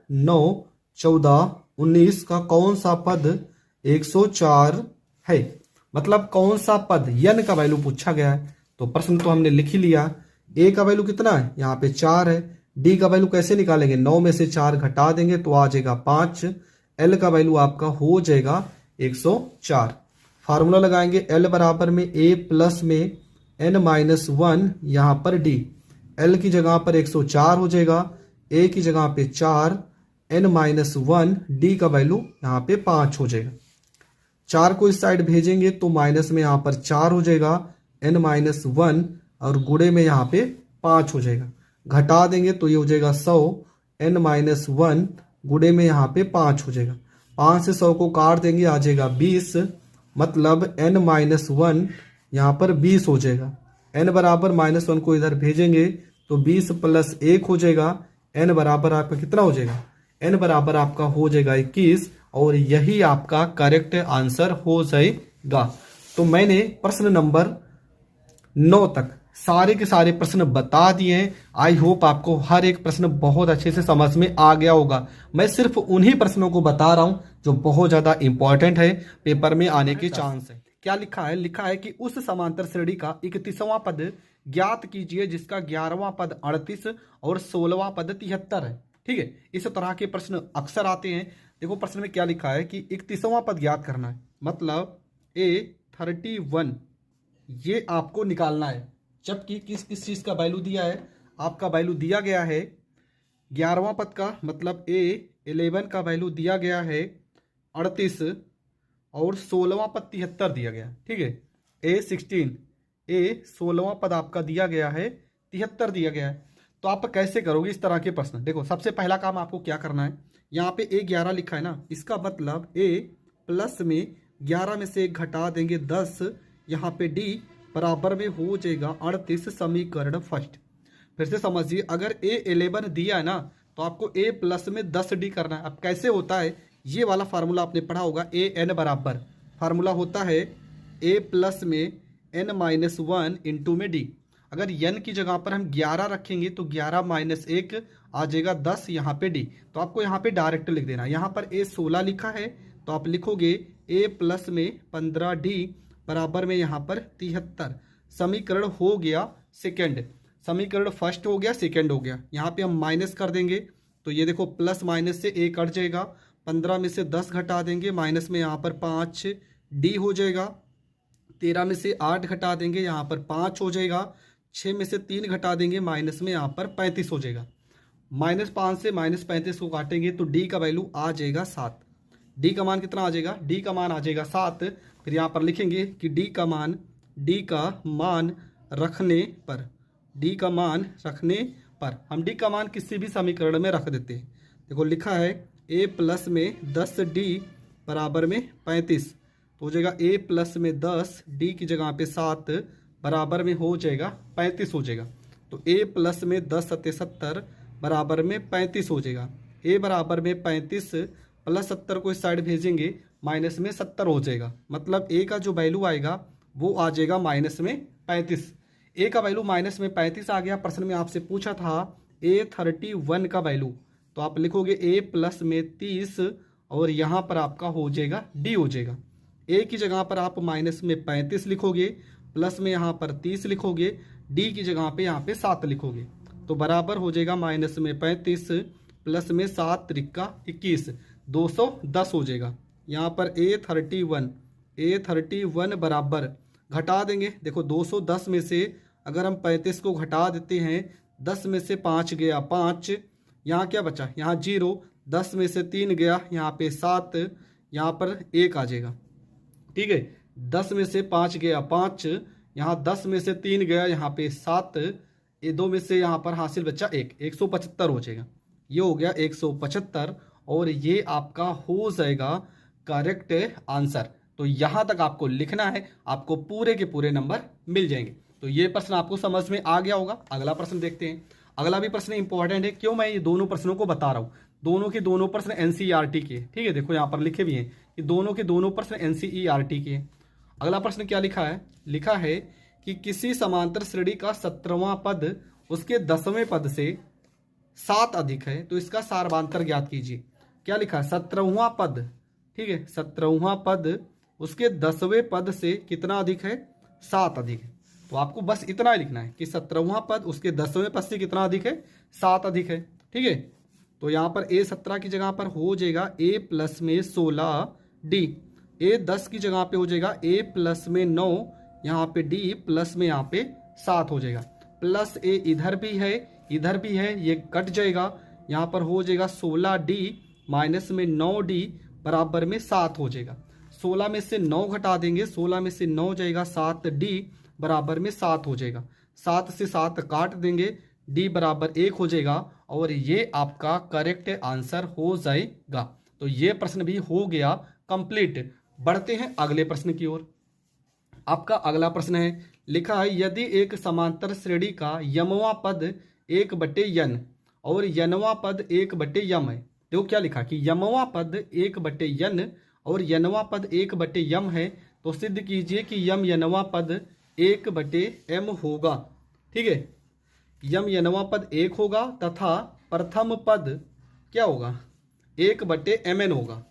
19 का कौन सा पद 104 है। मतलब कौन सा पद, यन का वैल्यू पूछा गया है, तो प्रश्न तो हमने लिख ही लिया। ए का वैल्यू कितना है, यहाँ पे 4 है। डी का वैल्यू कैसे निकालेंगे, 9 में से 4 घटा देंगे तो आ जाएगा 5। एल का वैल्यू आपका हो जाएगा 104। फार्मूला लगाएंगे, एल बराबर में ए प्लस में एन माइनस 1, यहाँ पर डी। एल की जगह पर 104 हो जाएगा, ए की जगह पे 4, एन माइनस 1, डी का वैल्यू यहाँ पे 5 हो जाएगा। 4 को इस साइड भेजेंगे तो माइनस में यहाँ पर 4 हो जाएगा, एन माइनस 1, और गुणे में यहाँ पे 5 हो जाएगा। घटा देंगे तो ये हो जाएगा 100, एन माइनस 1, गुणे में यहाँ पे 5 हो जाएगा। 5 से 100 को काट देंगे, आ जाएगा 20, मतलब एन माइनस 1 यहाँ पर 20 हो जाएगा। एन बराबर -1 को इधर भेजेंगे तो 20 प्लस 1 हो जाएगा। एन बराबर आपका कितना हो जाएगा, एन बराबर आपका हो जाएगा 21, और यही आपका करेक्ट आंसर हो जाएगा। तो मैंने प्रश्न नंबर 9 तक सारे के सारे प्रश्न बता दिए हैं। आई होप आपको हर एक प्रश्न बहुत अच्छे से समझ में आ गया होगा। मैं सिर्फ उन्हीं प्रश्नों को बता रहा हूं जो बहुत ज्यादा इंपॉर्टेंट है, पेपर में आने के चांस है। क्या लिखा है, लिखा है कि उस समांतर श्रेणी का 31वां पद ज्ञात कीजिए जिसका 11वां पद 38 और 16वां पद 73 है। ठीक है, इस तरह के प्रश्न अक्सर आते हैं। देखो प्रश्न में क्या लिखा है कि 31वां पद ज्ञात करना है, मतलब A31 ये आपको निकालना है। जबकि किस किस चीज का वैल्यू दिया है, आपका वैल्यू दिया गया है 11वां पद का, मतलब A11 का वैल्यू दिया गया है 38 और 16वां पद 73 दिया गया। ठीक है, A16वां पद आपका दिया गया है 73 दिया गया है। तो आप कैसे करोगे इस तरह के प्रश्न। देखो सबसे पहला काम आपको क्या करना है, यहाँ पे A11 लिखा है ना, इसका मतलब A प्लस में 11 में से 1 घटा देंगे 10, यहाँ पे D बराबर में हो जाएगा 38, समीकरण फर्स्ट। फिर से समझिए, अगर A11 दिया है ना तो आपको A प्लस में 10D करना है। अब कैसे होता है, ये वाला फार्मूला आपने पढ़ा होगा, AN बराबर फार्मूला होता है A प्लस में N माइनस 1 इंटू में D। अगर n की जगह पर हम 11 रखेंगे तो 11 माइनस 1 आ जाएगा 10, यहाँ पे D। तो आपको यहाँ पे डायरेक्ट लिख देना। यहाँ पर A16 लिखा है तो आप लिखोगे A प्लस में 15D बराबर में यहाँ पर 73। समीकरण हो गया सेकेंड, समीकरण फर्स्ट हो गया, सेकेंड हो गया। यहाँ पे हम माइनस कर देंगे तो ये देखो प्लस माइनस से A कट जाएगा, 15 में से 10 घटा देंगे, माइनस में यहाँ पर 5D हो जाएगा। 13 में से 8 घटा देंगे, यहाँ पर 5 हो जाएगा। 6 में से 3 घटा देंगे, माइनस में यहाँ पर 35 हो जाएगा। -5 से -35 को काटेंगे तो D का वैल्यू आ जाएगा 7। D का मान कितना आ जाएगा, D का मान आ जाएगा 7। फिर यहाँ पर लिखेंगे कि D का मान रखने पर, D का मान रखने पर हम D का मान किसी भी समीकरण में रख देते हैं। देखो लिखा है A प्लस में 10D बराबर में 35, तो हो जाएगा A प्लस में 10, D की जगह पे 7 बराबर में हो जाएगा 35 हो जाएगा। तो A प्लस में 10 सत्ते 70 बराबर में 35 हो जाएगा। A बराबर में 35 प्लस 70 को इस साइड भेजेंगे, माइनस में 70 हो जाएगा। मतलब A का जो वैल्यू आएगा वो आ जाएगा माइनस में 35। A का वैल्यू माइनस में 35 आ गया। प्रश्न में आपसे पूछा था A31 का वैल्यू, तो आप लिखोगे A प्लस में 30 और यहाँ पर आपका हो जाएगा D हो जाएगा। A की जगह पर आप माइनस में 35 लिखोगे, प्लस में यहाँ पर 30 लिखोगे, D की जगह पे यहाँ पे 7 लिखोगे, तो बराबर हो जाएगा माइनस में 35 प्लस में 7 त्रिका 21, 210 हो जाएगा। यहाँ पर A31 बराबर घटा देंगे। देखो 210 में से अगर हम 35 को घटा देते हैं, 10 में से 5 गया 5, यहाँ क्या बचा, यहाँ 0, 10 में से 3 गया, यहाँ पे 7, यहाँ पर 1 आ जाएगा। ठीक है, 10 में से 5 गया 5, यहाँ 10 में से 3 गया, यहाँ पे 7, ये 2 में से यहाँ पर हासिल बच्चा 1, 175 हो जाएगा। ये हो गया 175 और ये आपका हो जाएगा करेक्ट आंसर। तो यहाँ तक आपको लिखना है, आपको पूरे के पूरे नंबर मिल जाएंगे। तो ये प्रश्न आपको समझ में आ गया होगा। अगला प्रश्न देखते हैं। अगला भी प्रश्न इंपॉर्टेंट है। क्यों मैं ये दोनों प्रश्नों को बता रहा हूँ? दोनों के दोनों प्रश्न एनसीईआरटी के, ठीक है। देखो यहाँ पर लिखे भी हैं कि दोनों के दोनों प्रश्न एनसीईआरटी के। अगला प्रश्न क्या लिखा है? लिखा है कि किसी समांतर श्रेणी का 17वां पद उसके 10वें पद से 7 अधिक है, तो इसका सार्वधांतर ज्ञात कीजिए। क्या लिखा है? 17वां पद, ठीक है, 17वां पद उसके 10वें पद से कितना अधिक है? 7 अधिक है। तो आपको बस इतना ही लिखना है कि 17वां पद उसके 10वें पद से कितना अधिक है? 7 अधिक है, ठीक है। तो यहाँ पर a 17 की जगह पर हो जाएगा a प्लस में 16 d, a 10 की जगह पे हो जाएगा a प्लस में 9, यहाँ पे d प्लस में यहाँ पे 7 हो जाएगा। प्लस a इधर भी है इधर भी है, ये कट जाएगा, यहाँ पर हो जाएगा 16d माइनस में 9d बराबर में 7 हो जाएगा। 16 में से 9 घटा देंगे, 16 में से 9 जाएगा 7d बराबर में 7 हो जाएगा। 7 से 7 काट देंगे, d बराबर 1 हो जाएगा और ये आपका करेक्ट आंसर हो जाएगा। तो ये प्रश्न भी हो गया कंप्लीट। बढ़ते हैं अगले प्रश्न की ओर। आपका अगला प्रश्न है, लिखा है यदि एक समांतर श्रेणी का यमवां पद 1/n और यनवां पद 1/m है। देखो क्या लिखा कि यमवां पद 1/n और यनवां पद 1/m है, तो सिद्ध कीजिए कि यम यनवां पद 1/m होगा, ठीक है। यम यनवां पद 1 होगा तथा प्रथम पद क्या होगा? 1/mn होगा।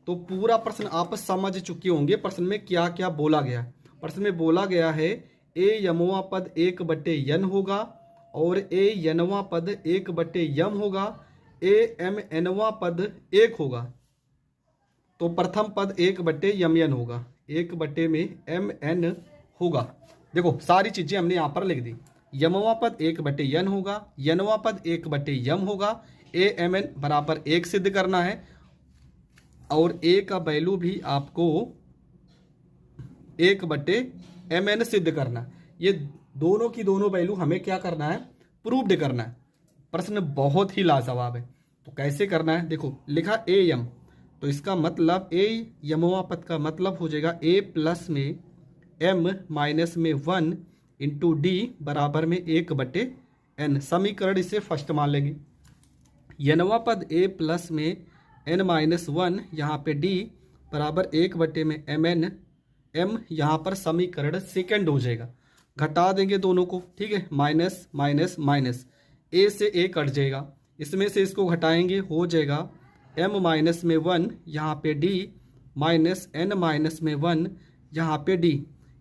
तो पूरा प्रश्न आप समझ चुके होंगे प्रश्न में क्या क्या बोला गया। प्रश्न में बोला गया है a यमवां पद 1/n होगा और a यनवां पद 1/m होगा, a m nवां पद 1 होगा, तो प्रथम पद 1/mn होगा, 1/mn होगा। देखो सारी चीजें हमने यहाँ पर लिख दी। यमवां पद 1/n होगा, यनवां पद 1/m होगा, a m n बराबर 1 सिद्ध करना है और a का वैल्यू भी आपको 1/mn सिद्ध करना है। ये दोनों की दोनों वैल्यू हमें क्या करना है? प्रूव्ड करना है। प्रश्न बहुत ही लाजवाब है। तो कैसे करना है? देखो लिखा a यम, तो इसका मतलब a यमवां पद का मतलब हो जाएगा a प्लस में m माइनस में 1 इंटू डी बराबर में 1/n। समीकरण इसे फर्स्ट मान लेंगे। यनवां पद a प्लस में n माइनस 1, यहाँ पे d बराबर 1/mn, m यहाँ पर समीकरण सेकंड हो जाएगा। घटा देंगे दोनों को, ठीक है, माइनस माइनस माइनस, a से a कट जाएगा, इसमें से इसको घटाएंगे, हो जाएगा m माइनस में 1, यहाँ पे d माइनस n माइनस में 1, यहाँ पे d।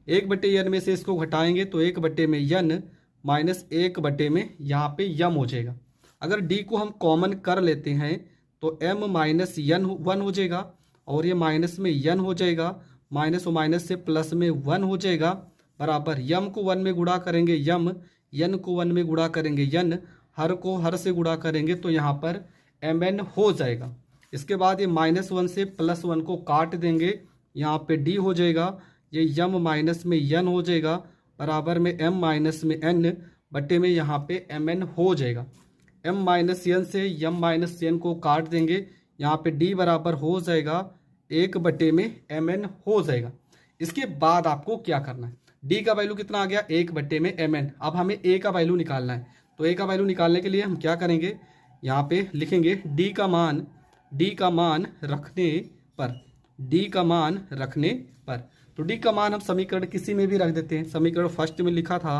1/n में से इसको घटाएंगे तो 1/n माइनस 1 में यहाँ पे यम हो जाएगा। अगर d को हम कॉमन कर लेते हैं तो m माइनस n 1 हो जाएगा और ये माइनस में n हो जाएगा, माइनस और माइनस से प्लस में 1 हो जाएगा, बराबर यम को 1 में गुणा करेंगे यम, n को 1 में गुणा करेंगे n, हर को हर से गुणा करेंगे तो यहाँ पर mn हो जाएगा। इसके बाद ये -1 से +1 को काट देंगे, यहाँ पे d हो जाएगा, ये m माइनस में n हो जाएगा, बराबर में m माइनस में n बटे में यहाँ पे mn हो जाएगा। m माइनस n से m माइनस n को काट देंगे, यहाँ पे d बराबर हो जाएगा 1 में mn हो जाएगा। इसके बाद आपको क्या करना है? d का वैल्यू कितना आ गया? 1 में mn। अब हमें a का वैल्यू निकालना है, तो a का वैल्यू निकालने के लिए हम क्या करेंगे? यहाँ पे लिखेंगे d का मान रखने पर, d का मान रखने पर। तो d का मान हम समीकरण किसी में भी रख देते हैं। समीकरण फर्स्ट में लिखा था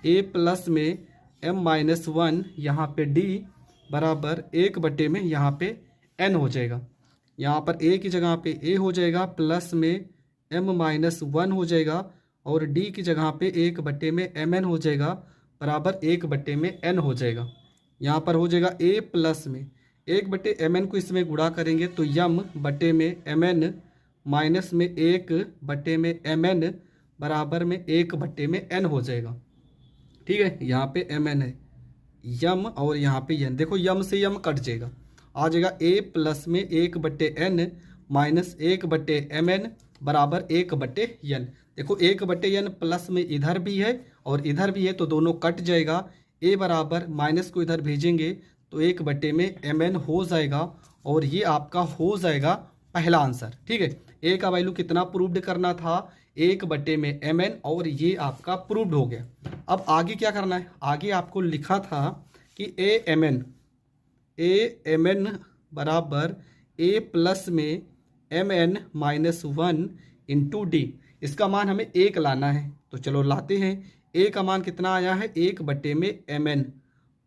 a प्लस में m माइनस 1, यहाँ पे d बराबर 1 में यहाँ पे n हो जाएगा। यहाँ पर a की जगह पे a हो जाएगा, प्लस में m माइनस 1 हो जाएगा और d की जगह पे 1 में mn हो जाएगा, बराबर 1 में n हो जाएगा। यहाँ पर हो जाएगा a प्लस में 1/mn को इसमें गुणा करेंगे तो m बटे में mn माइनस में 1 में mn बराबर में 1 में n हो जाएगा, ठीक है। यहाँ पे mn है यम और यहाँ पे n, देखो यम से यम कट जाएगा, आ जाएगा a प्लस में 1/n माइनस 1/mn बराबर 1/n। देखो 1/n प्लस में इधर भी है और इधर भी है तो दोनों कट जाएगा, a बराबर माइनस को इधर भेजेंगे तो 1 में mn हो जाएगा और ये आपका हो जाएगा पहला आंसर। ठीक है, ए का वैल्यू कितना प्रूव्ड करना था, 1/mn, और ये आपका प्रूव्ड हो गया। अब आगे क्या करना है, आगे आपको लिखा था कि ए एम एन बराबर ए प्लस में mn -1 इंटू डी। इसका मान हमें 1 लाना है, तो चलो लाते हैं। ए का मान कितना आया है, 1/mn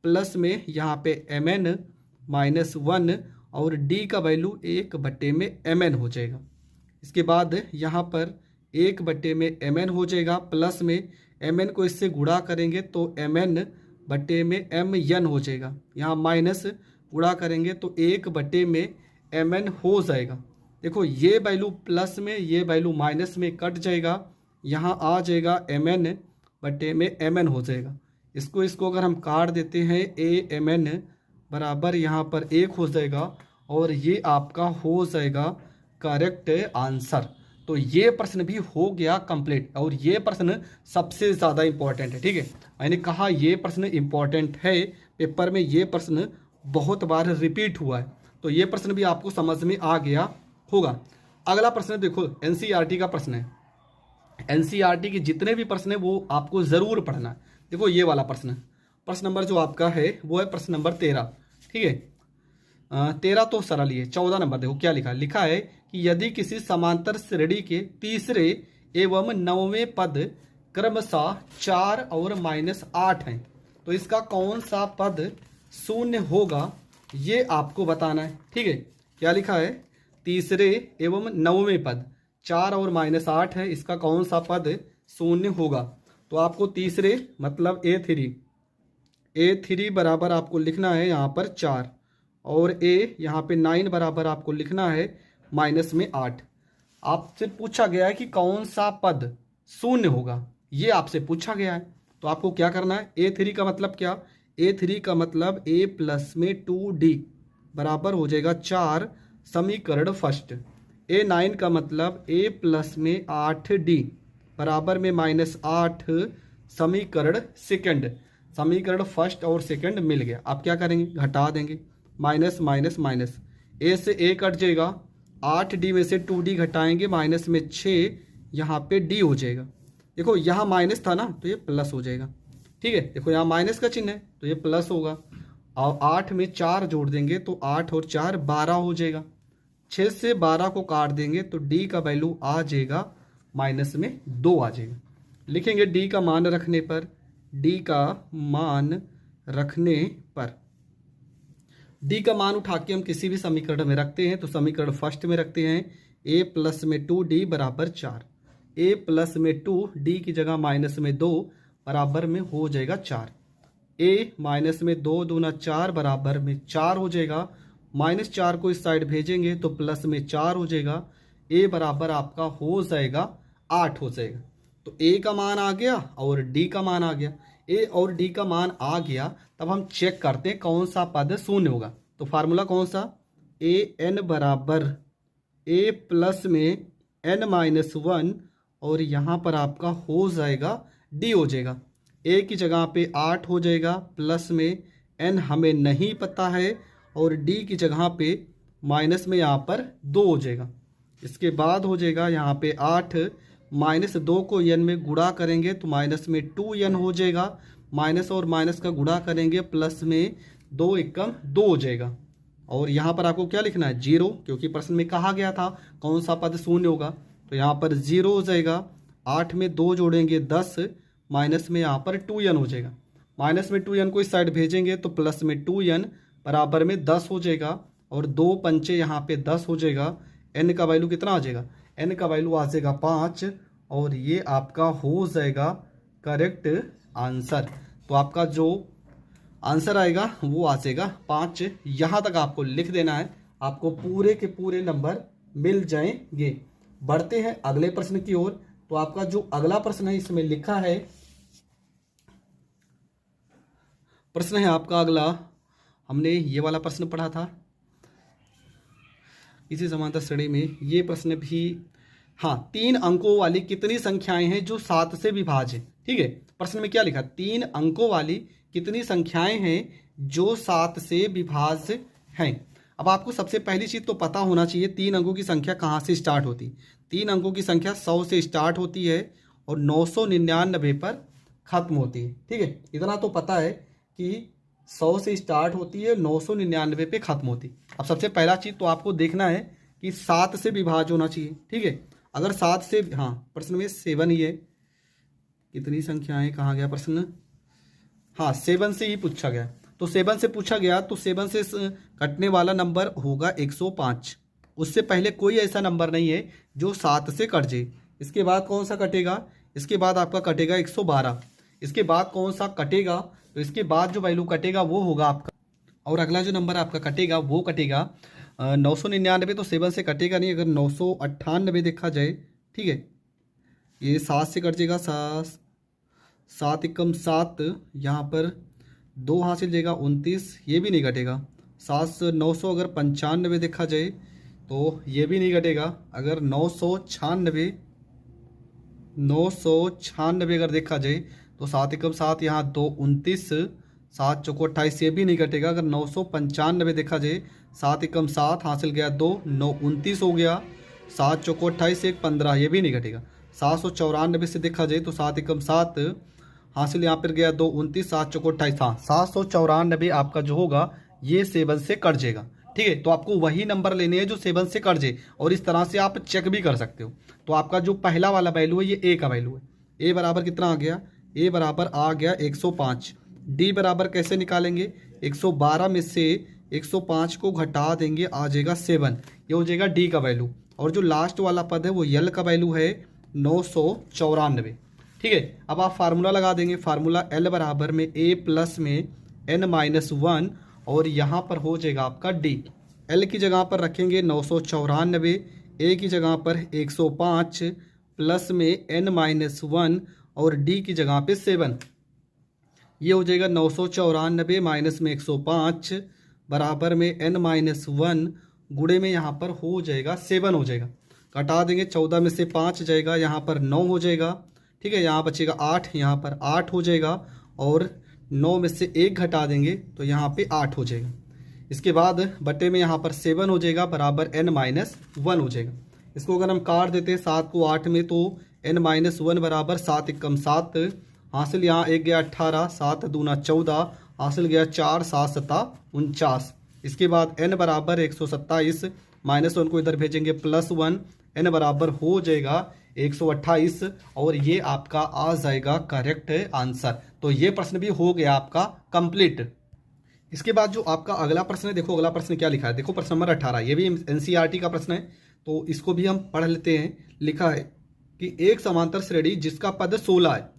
प्लस में यहाँ पे mn -1 और d का वैल्यू 1/mn हो जाएगा। इसके बाद यहाँ पर 1/mn हो जाएगा, प्लस में mn को इससे गुणा करेंगे तो mn/mn हो जाएगा। यहाँ माइनस गुणा करेंगे तो 1/mn हो जाएगा। देखो ये वैल्यू प्लस में, ये वैल्यू माइनस में कट जाएगा, यहाँ आ जाएगा mn/mn हो जाएगा। इसको अगर हम काट देते हैं, amn बराबर यहाँ पर 1 हो जाएगा और ये आपका हो जाएगा करेक्ट आंसर। तो ये प्रश्न भी हो गया कंप्लीट, और ये प्रश्न सबसे ज़्यादा इंपॉर्टेंट है। ठीक है, मैंने कहा ये प्रश्न इंपॉर्टेंट है, पेपर में ये प्रश्न बहुत बार रिपीट हुआ है, तो ये प्रश्न भी आपको समझ में आ गया होगा। अगला प्रश्न देखो, एनसीईआरटी का प्रश्न है। एनसीईआरटी के जितने भी प्रश्न है वो आपको ज़रूर पढ़ना है। देखो ये वाला प्रश्न नंबर जो आपका है वो है प्रश्न नंबर 13। ठीक है, 13 तो सरल ही है। 14 नंबर देखो क्या लिखा है कि यदि किसी समांतर श्रेणी के तीसरे एवं 9वें पद क्रमशः 4 और -8 हैं, तो इसका कौन सा पद शून्य होगा, ये आपको बताना है। ठीक है, क्या लिखा है, तीसरे एवं 9वें पद 4 और -8 है, इसका कौन सा पद शून्य होगा। तो आपको तीसरे मतलब A3 बराबर आपको लिखना है यहाँ पर 4, और ए यहाँ पे 9 बराबर आपको लिखना है -8। आपसे पूछा गया है कि कौन सा पद शून्य होगा, ये आपसे पूछा गया है। तो आपको क्या करना है, A3 का मतलब क्या, A3 का मतलब A प्लस में 2D बराबर हो जाएगा 4 समीकरण फर्स्ट। A9 का मतलब A प्लस में 8D बराबर में -8 समीकरण सेकंड। समीकरण फर्स्ट और सेकंड मिल गया। आप क्या करेंगे, घटा देंगे, माइनस माइनस माइनस, ए से ए कट जाएगा, 8D में से 2D घटाएंगे, माइनस में 6 यहाँ पे D हो जाएगा। देखो यहाँ माइनस था ना, तो ये प्लस हो जाएगा। ठीक है, देखो यहाँ माइनस का चिन्ह है तो ये प्लस होगा, और 8 में 4 जोड़ देंगे तो 8 और 4 12 हो जाएगा। 6 से 12 को काट देंगे तो D का वैल्यू आ जाएगा -2 आ जाएगा। लिखेंगे D का मान रखने पर, D का मान रखने पर, D का मान उठा के हम किसी भी समीकरण में रखते हैं, तो समीकरण फर्स्ट में रखते हैं। A प्लस में 2D बराबर 4, A प्लस में 2D की जगह -2 बराबर में हो जाएगा 4। A माइनस में 2 दूना 4 बराबर में 4 हो जाएगा, -4 को इस साइड भेजेंगे तो प्लस में 4 हो जाएगा। A बराबर आपका हो जाएगा 8 हो जाएगा। तो A का मान आ गया और D का मान आ गया। A और D का मान आ गया, तब हम चेक करते हैं कौन सा पद शून्य होगा। तो फार्मूला कौन सा, an बराबर A प्लस में n-1, और यहाँ पर आपका हो जाएगा D हो जाएगा। A की जगह पे 8 हो जाएगा, प्लस में n हमें नहीं पता है, और D की जगह पे माइनस में यहाँ पर 2 हो जाएगा। इसके बाद हो जाएगा यहाँ पे 8, -2 को n में गुणा करेंगे तो माइनस में 2n हो जाएगा, माइनस और माइनस का गुणा करेंगे प्लस में 2 एकम 2 हो जाएगा। और यहाँ पर आपको क्या लिखना है, 0, क्योंकि प्रश्न में कहा गया था कौन सा पद शून्य होगा, तो यहाँ पर 0 हो जाएगा। 8 में 2 जोड़ेंगे 10, माइनस में यहाँ पर 2n हो जाएगा। माइनस में 2n को इस साइड भेजेंगे तो प्लस में 2n बराबर में 10 हो जाएगा, और 2 पंचे यहाँ पे 10 हो जाएगा। n का वैल्यू कितना आ जाएगा, n का वैल्यू आ जाएगा 5, और ये आपका हो जाएगा करेक्ट आंसर। तो आपका जो आंसर आएगा वो आ जाएगा 5। यहाँ तक आपको लिख देना है, आपको पूरे के पूरे नंबर मिल जाएंगे। बढ़ते हैं अगले प्रश्न की ओर। तो आपका जो अगला प्रश्न है इसमें लिखा है, प्रश्न है आपका अगला, हमने ये वाला प्रश्न पढ़ा था इसी समांतर श्रेणी में, ये प्रश्न भी, हाँ, 3 अंकों वाली कितनी संख्याएं हैं जो 7 से विभाज्य है। ठीक है, प्रश्न में क्या लिखा, 3 अंकों वाली कितनी संख्याएं हैं जो 7 से विभाज्य हैं। अब आपको सबसे पहली चीज़ तो पता होना चाहिए 3 अंकों की संख्या कहाँ से स्टार्ट होती। 3 अंकों की संख्या 100 से स्टार्ट होती है और 999 पर ख़त्म होती है। ठीक है, इतना तो पता है कि 100 से स्टार्ट होती है, 999 पे ख़त्म होती है। अब सबसे पहला चीज़ तो आपको देखना है कि 7 से विभाज्य होना चाहिए। ठीक है, अगर 7 से, हाँ प्रश्न में 7 ही है, कितनी संख्याएं कहाँ गया प्रश्न, हाँ 7 से ही पूछा गया, तो 7 से पूछा गया तो 7 से कटने वाला नंबर होगा 105। उससे पहले कोई ऐसा नंबर नहीं है जो 7 से कट जाए। इसके बाद कौन सा कटेगा, इसके बाद आपका कटेगा 112। इसके बाद कौन सा कटेगा, तो इसके बाद जो वैल्यू कटेगा वो होगा आपका, और अगला जो नंबर आपका कटेगा वो कटेगा 999। तो 7 से कटेगा नहीं, अगर 998 देखा जाए, ठीक है, ये 7 से कट जाएगा, 7 एकम 7, यहाँ पर 2 हासिल जाएगा 29, ये भी नहीं कटेगा। 900 अगर 95 देखा जाए तो ये भी नहीं कटेगा। अगर 996 अगर देखा जाए तो 7 एकम 7, यहाँ 2 29, 7 चौको 28, ये भी नहीं कटेगा। अगर 995 देखा जाए, 7 एकम 7 हासिल गया 2, 9 29 हो गया, 7 चौको 28, 1 15, ये भी नहीं कटेगा। 794 से देखा जाए तो 7 एकम 7 हासिल यहाँ पर गया 2 29, 7 चौको 28, हाँ 794 आपका जो होगा ये 7 से कट जाएगा। ठीक है, तो आपको वही नंबर लेने हैं जो 7 से कट जाए, और इस तरह से आप चेक भी कर सकते हो। तो आपका जो पहला वाला वैल्यू है ये ए का वैल्यू है। ए बराबर कितना आ गया, ए बराबर आ गया 105। डी बराबर कैसे निकालेंगे, 112 में से 105 को घटा देंगे, आ जाएगा 7, ये हो जाएगा डी का वैल्यू। और जो लास्ट वाला पद है वो यल का वैल्यू है 994। ठीक है, अब आप फार्मूला लगा देंगे, फार्मूला एल बराबर में ए प्लस में एन माइनस 1, और यहाँ पर हो जाएगा आपका डी। एल की जगह पर रखेंगे 994, ए की जगह पर 105, प्लस में एन माइनस 1, और डी की जगह पे 7। ये हो जाएगा 994 माइनस में 105 बराबर में एन माइनस 1, गुणे में यहाँ पर हो जाएगा 7 हो जाएगा। घटा देंगे, 14 में से 5 जाएगा, यहाँ पर 9 हो जाएगा। ठीक है, यहाँ बचेगा 8, यहाँ पर 8 हो जाएगा, और 9 में से 1 घटा देंगे तो यहाँ पे 8 हो जाएगा। इसके बाद बटे में यहाँ पर 7 हो जाएगा बराबर n माइनस 1 हो जाएगा। इसको अगर हम काट देते हैं 7 को 8 में, तो n माइनस 1 बराबर 7 एकम 7, हासिल यहाँ 1 गया 18, 7 दूना 14, हासिल गया 4, 7 सत्ता 49। इसके बाद n बराबर 127, माइनस 1 को इधर भेजेंगे प्लस 1, n बराबर हो जाएगा 128, और ये आपका आ जाएगा करेक्ट आंसर। तो ये प्रश्न भी हो गया आपका कंप्लीट। इसके बाद जो आपका अगला प्रश्न है, देखो अगला प्रश्न क्या लिखा है, देखो प्रश्न नंबर 18, ये भी एनसीईआरटी का प्रश्न है, तो इसको भी हम पढ़ लेते हैं। लिखा है कि एक समांतर श्रेणी जिसका पद 16 है,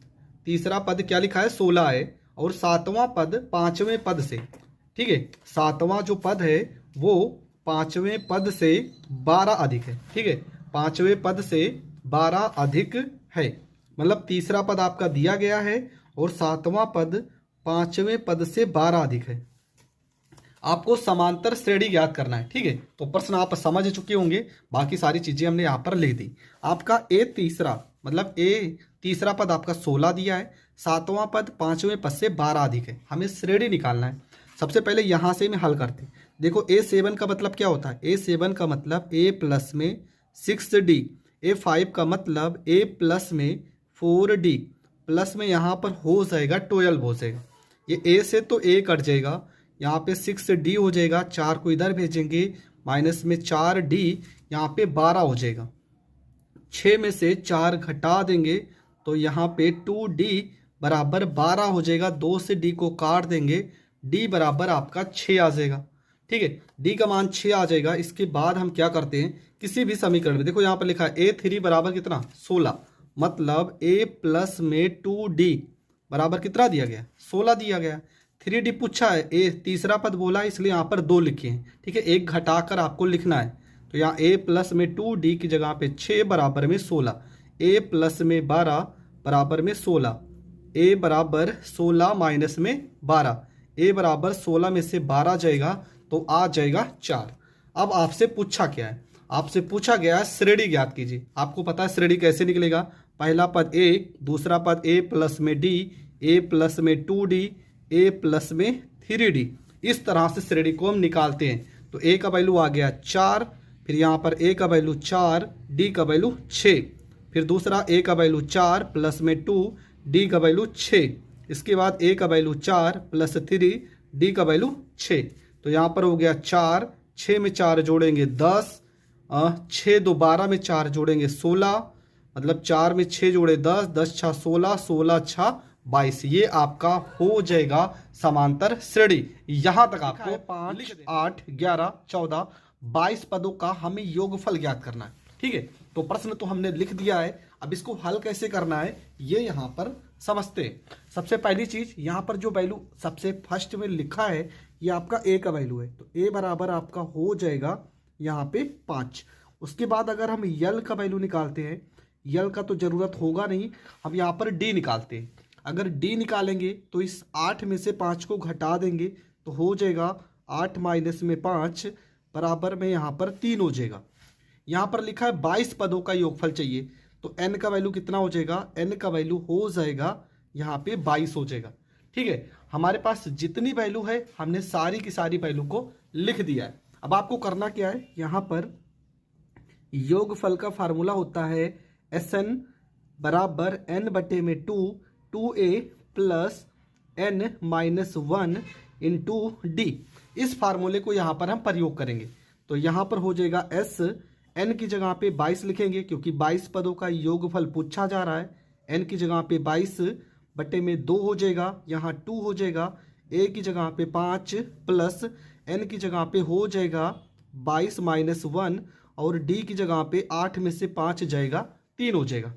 तीसरा पद क्या लिखा है 16 है, और 7वां पद 5वें पद से, ठीक है, 7वां जो पद है वो 5वें पद से 12 अधिक है। ठीक है, 5वें पद से 12 अधिक है, मतलब तीसरा पद आपका दिया गया है और 7वां पद 5वें पद से 12 अधिक है। आपको समांतर श्रेणी ज्ञात करना है। ठीक है, तो प्रश्न आप समझ चुके होंगे, बाकी सारी चीजें हमने यहाँ पर लिख दी। आपका ए तीसरा, मतलब ए तीसरा पद आपका 16 दिया है, 7वां पद 5वें पद से 12 अधिक है, हमें श्रेणी निकालना है। सबसे पहले यहाँ से मैं हल करते। देखो A7 का मतलब क्या होता है, A7 का मतलब A प्लस में 6D, A5 का मतलब A प्लस में 4D, प्लस में यहाँ पर हो जाएगा 12 हो जाएगा। ये A से तो A कट जाएगा, यहाँ पे 6D हो जाएगा, 4 को इधर भेजेंगे, माइनस में 4D, यहाँ पे 12 हो जाएगा। 6 में से 4 घटा देंगे तो यहाँ पे 2D बराबर 12 हो जाएगा। 2 से D को काट देंगे, D बराबर आपका 6 आ जाएगा। ठीक है, D का मान 6 आ जाएगा। इसके बाद हम क्या करते हैं, किसी भी समीकरण में, देखो यहाँ पर लिखा है A3 बराबर कितना 16, मतलब A प्लस में 2D बराबर कितना दिया गया 16 दिया गया। 3D पूछा है, A तीसरा पद बोला है इसलिए यहाँ पर 2 लिखे हैं। ठीक है, एक घटाकर आपको लिखना है, तो यहाँ A प्लस में 2D की जगह पे 6 बराबर में 16, A प्लस में 12 बराबर में 16, A बराबर 16 माइनस में 12, A बराबर 16 में से 12 जाएगा तो आ जाएगा 4। अब आपसे पूछा क्या है, आपसे पूछा गया है श्रेणी ज्ञात कीजिए। आपको पता है श्रेणी कैसे निकलेगा, पहला पद A, दूसरा पद A प्लस में D, A प्लस में 2D, A प्लस में 3D, इस तरह से श्रेणी को हम निकालते हैं। तो ए का वैल्यू आ गया 4, फिर यहाँ पर ए का वैल्यू 4, डी का वैल्यू 6, फिर दूसरा ए का वैल्यू 4 प्लस में 2, डी का वैल्यू 6, इसके बाद ए का वैल्यू 4 प्लस 3, डी का वैल्यू 6। तो यहाँ पर हो गया 4, 6 में 4 जोड़ेंगे 10, 6 दो 12 में 4 जोड़ेंगे 16, मतलब 4 में 6 जोड़े 10, 10 छः 16, 16 छः 22। ये आपका हो जाएगा समांतर श्रेणी। यहां तक आपको 5, 8, 11, 14, 22 पदों का हमें योगफल ज्ञात करना है। ठीक है, तो प्रश्न तो हमने लिख दिया है, अब इसको हल कैसे करना है ये यहां पर समझते हैं। सबसे पहली चीज, यहां पर जो वैल्यू सबसे फर्स्ट में लिखा है ये आपका ए का वैल्यू है, तो ए बराबर आपका हो जाएगा यहाँ पे 5। उसके बाद अगर हम यल का वैल्यू निकालते हैं, यल का तो जरूरत होगा नहीं, हम यहाँ पर डी निकालते हैं। अगर डी निकालेंगे तो इस 8 में से 5 को घटा देंगे तो हो जाएगा 8 माइनस में 5 बराबर में यहाँ पर 3 हो जाएगा। यहाँ पर लिखा है 22 पदों का योगफल चाहिए, तो n का वैल्यू कितना हो जाएगा, n का वैल्यू हो जाएगा यहाँ पे 22 हो जाएगा। ठीक है, हमारे पास जितनी वैल्यू है हमने सारी की सारी वैल्यू को लिख दिया है। अब आपको करना क्या है, यहाँ पर योगफल का फार्मूला होता है Sn बराबर n बटे में 2a plus n minus 1 into D. इस फार्मूले को यहाँ पर हम प्रयोग करेंगे, तो यहाँ पर हो जाएगा s, n की जगह पे 22 लिखेंगे क्योंकि 22 पदों का योगफल पूछा जा रहा है। n की जगह पे 22 बटे में 2 हो जाएगा, यहाँ 2 हो जाएगा, a की जगह पे 5 प्लस n की जगह पे हो जाएगा 22 माइनस 1 और d की जगह पे 8 में से 5 जाएगा 3 हो जाएगा।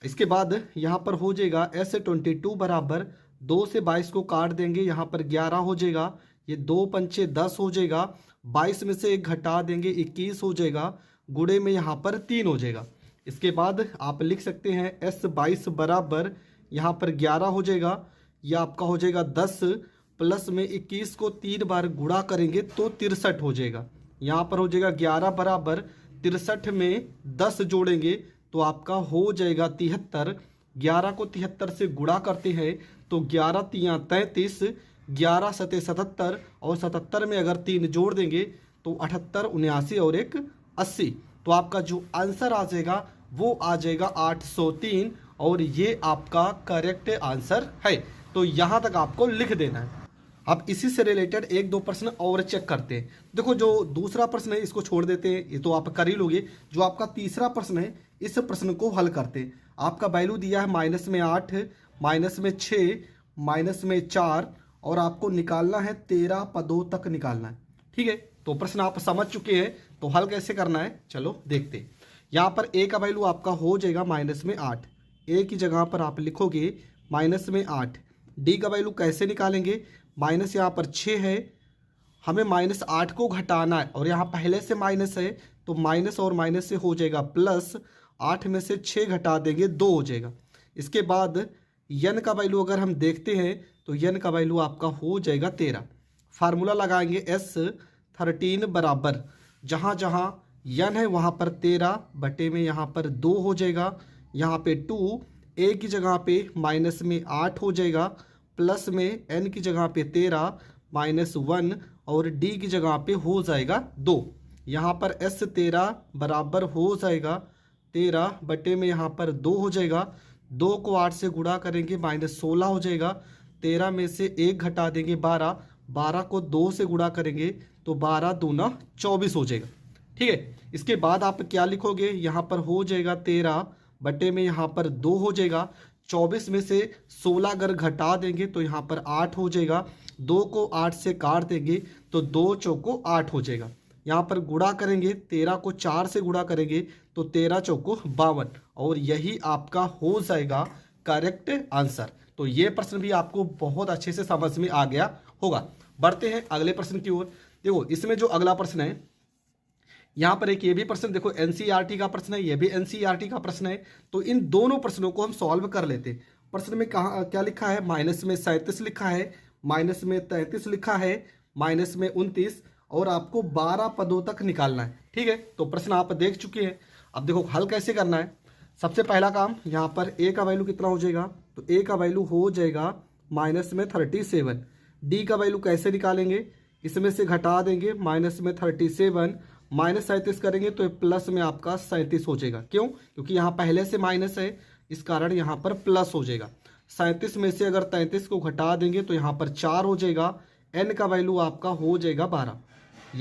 इसके बाद यहाँ पर हो जाएगा S22 बराबर 2 से 22 को काट देंगे, यहाँ पर 11 हो जाएगा, ये 2 पंचे 10 हो जाएगा, 22 में से 1 घटा देंगे 21 हो जाएगा, गुणे में यहाँ पर 3 हो जाएगा। इसके बाद आप लिख सकते हैं S22 बराबर यहाँ पर 11 हो जाएगा, यह आपका हो जाएगा 10 प्लस में 21 को 3 बार गुणा करेंगे तो 63 हो जाएगा। यहाँ पर हो जाएगा 11 बराबर 63 में 10 जोड़ेंगे तो आपका हो जाएगा 73। 11 को 73 से गुणा करते हैं तो 11 तियाँ 33, 11 सते 77 और 77 में अगर 3 जोड़ देंगे तो 78, 79 और 1 80। तो आपका जो आंसर आ जाएगा वो आ जाएगा 803 और ये आपका करेक्ट आंसर है। तो यहाँ तक आपको लिख देना है। अब इसी से रिलेटेड 1-2 प्रश्न और चेक करते हैं। देखो, जो दूसरा प्रश्न है इसको छोड़ देते हैं, ये तो आप कर ही लोगे। जो आपका तीसरा प्रश्न है इस प्रश्न को हल करते हैं। आपका वैल्यू दिया है माइनस में 8, माइनस में 6, माइनस में 4 और आपको निकालना है 13 पदों तक निकालना है। ठीक है, तो प्रश्न आप समझ चुके हैं, तो हल कैसे करना है चलो देखते हैं। यहाँ पर a का वैल्यू आपका हो जाएगा माइनस में 8, a की जगह पर आप लिखोगे माइनस में 8। d का वैल्यू कैसे निकालेंगे, माइनस यहाँ पर 6 है, हमें माइनस 8 को घटाना है और यहाँ पहले से माइनस है तो माइनस और माइनस से हो जाएगा प्लस, 8 में से 6 घटा देंगे 2 हो जाएगा। इसके बाद n का वैल्यू अगर हम देखते हैं तो n का वैल्यू आपका हो जाएगा 13। फार्मूला लगाएंगे S13 बराबर जहाँ जहाँ n है वहाँ पर 13 बटे में यहाँ पर 2 हो जाएगा, यहाँ पे 2, a की जगह पे माइनस में 8 हो जाएगा प्लस में n की जगह पे 13 माइनस 1 और d की जगह पे हो जाएगा 2। यहाँ पर S13 बराबर हो जाएगा 13 बटे में यहाँ पर 2 हो जाएगा, 2 को 8 से गुणा करेंगे माइनस 16 हो जाएगा, 13 में से 1 घटा देंगे 12, 12 को 2 से गुणा करेंगे तो 12 दूना 24 हो जाएगा। ठीक है, इसके बाद आप क्या लिखोगे, यहाँ पर हो जाएगा 13 बटे में यहाँ पर 2 हो जाएगा, 24 में से 16 अगर घटा देंगे तो यहाँ पर 8 हो जाएगा, 2 को 8 से काट देंगे तो 2 चौको 8 हो जाएगा। यहाँ पर गुणा करेंगे, 13 को 4 से गुणा करेंगे तो 13 चौको 52 और यही आपका हो जाएगा करेक्ट आंसर। तो ये प्रश्न भी आपको बहुत अच्छे से समझ में आ गया होगा। बढ़ते हैं अगले प्रश्न की ओर। देखो, इसमें जो अगला प्रश्न है, यहाँ पर एक ये भी प्रश्न देखो एनसीईआरटी का प्रश्न है, ये भी एनसीईआरटी का प्रश्न है। तो इन दोनों प्रश्नों को हम सॉल्व कर लेते हैं। प्रश्न में कहाँ क्या लिखा है, माइनस में 37 लिखा है, माइनस में 33 लिखा है, माइनस में 29 और आपको 12 पदों तक निकालना है। ठीक है, तो प्रश्न आप देख चुके हैं। अब देखो हल कैसे करना है। सबसे पहला काम, यहाँ पर a का वैल्यू कितना हो जाएगा, तो a का वैल्यू हो जाएगा माइनस में 37। d का वैल्यू कैसे निकालेंगे, इसमें से घटा देंगे, माइनस में 37 माइनस 37 करेंगे तो प्लस में आपका 37 हो जाएगा। क्यों? क्योंकि यहाँ पहले से माइनस है, इस कारण यहाँ पर प्लस हो जाएगा। 37 में से अगर 33 को घटा देंगे तो यहाँ पर 4 हो जाएगा। n का वैल्यू आपका हो जाएगा 12।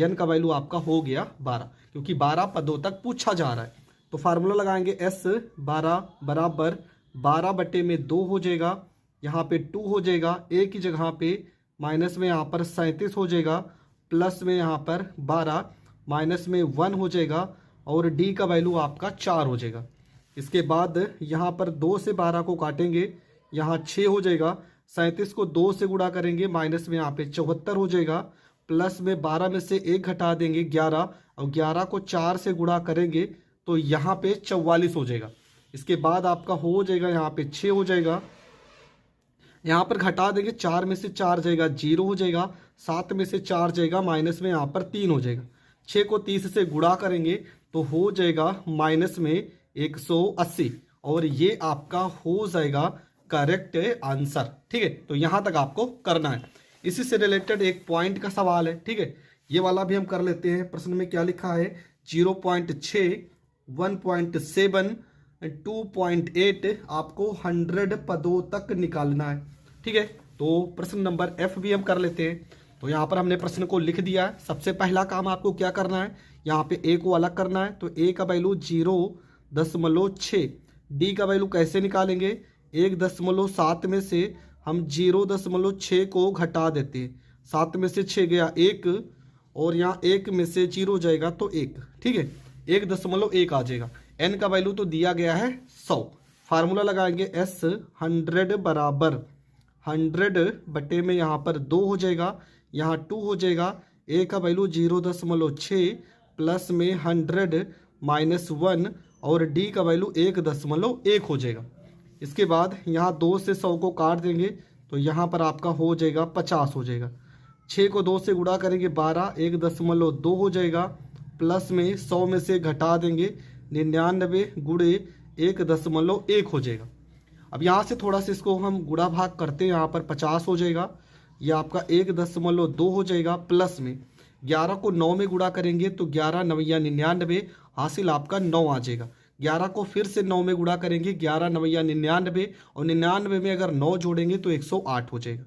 n का वैल्यू आपका हो गया 12, क्योंकि 12 पदों तक पूछा जा रहा है। तो फार्मूला लगाएंगे s 12 बराबर 12/2 हो जाएगा। यहाँ पे 2 हो जाएगा, a की जगह पे माइनस में यहाँ पर 37 हो जाएगा, प्लस में यहाँ पर 12 माइनस में 1 हो जाएगा, और d का वैल्यू आपका 4 हो जाएगा। इसके बाद यहाँ पर 2 से 12 को काटेंगे, यहाँ 6 हो जाएगा। 37 को 2 से गुणा करेंगे, माइनस में यहाँ पे 74 हो जाएगा, प्लस में 12 में से 1 घटा देंगे 11, और 11 को 4 से गुणा करेंगे तो यहाँ पे 44 हो जाएगा। इसके बाद आपका हो जाएगा यहाँ पे 6 हो जाएगा, यहाँ पर घटा देंगे, 4 में से 4 जाएगा 0 हो जाएगा, 7 में से 4 जाएगा, माइनस में यहाँ पर 3 हो जाएगा। 6 को 30 से गुणा करेंगे तो हो जाएगा माइनस में 180, और ये आपका हो जाएगा करेक्ट आंसर। ठीक है, तो यहाँ तक आपको करना है। इसी से रिलेटेड एक पॉइंट का सवाल है, ठीक है, ये वाला भी हम कर लेते हैं। प्रश्न में क्या लिखा है? 0.6, 1.7, 2.8 आपको 100 पदों तक निकालना है। ठीक है, तो प्रश्न नंबर F भी हम कर लेते हैं। तो यहाँ पर हमने प्रश्न को लिख दिया है। सबसे पहला काम आपको क्या करना है? यहाँ पे a को अलग करना है। तो a का वैल्यू 0.6, d का वैल्यू कैसे निकालेंगे? 1.7 में से हम 0.6 को घटा देते हैं। 7 में से 6 गया 1, और यहाँ 1 में से 0 जाएगा तो 1। ठीक है, 1.1 आ जाएगा। n का वैल्यू तो दिया गया है 100। फार्मूला लगाएंगे s 100 बराबर 100 बटे में यहाँ पर 2 हो जाएगा, यहाँ 2 हो जाएगा। a का वैल्यू 0.6 प्लस में 100 माइनस 1, और d का वैल्यू 1.1 हो जाएगा। इसके बाद यहाँ 2 से 100 को काट देंगे तो यहाँ पर आपका हो जाएगा 50 हो जाएगा। 6 को 2 से गुणा करेंगे 12, 1.2 हो जाएगा, प्लस में 100 में से घटा देंगे 99 गुणे 1.1 हो जाएगा। अब यहाँ से थोड़ा सा इसको हम गुणा भाग करते हैं, यहाँ पर 50 हो जाएगा, यह आपका 1.2 हो जाएगा, प्लस में 11 को 9 में गुणा करेंगे तो 11 9 99, हासिल आपका 9 आ जाएगा। 11 को फिर से 9 में गुणा करेंगे, 11 9 99, और 99 में अगर 9 जोड़ेंगे तो 108 हो जाएगा।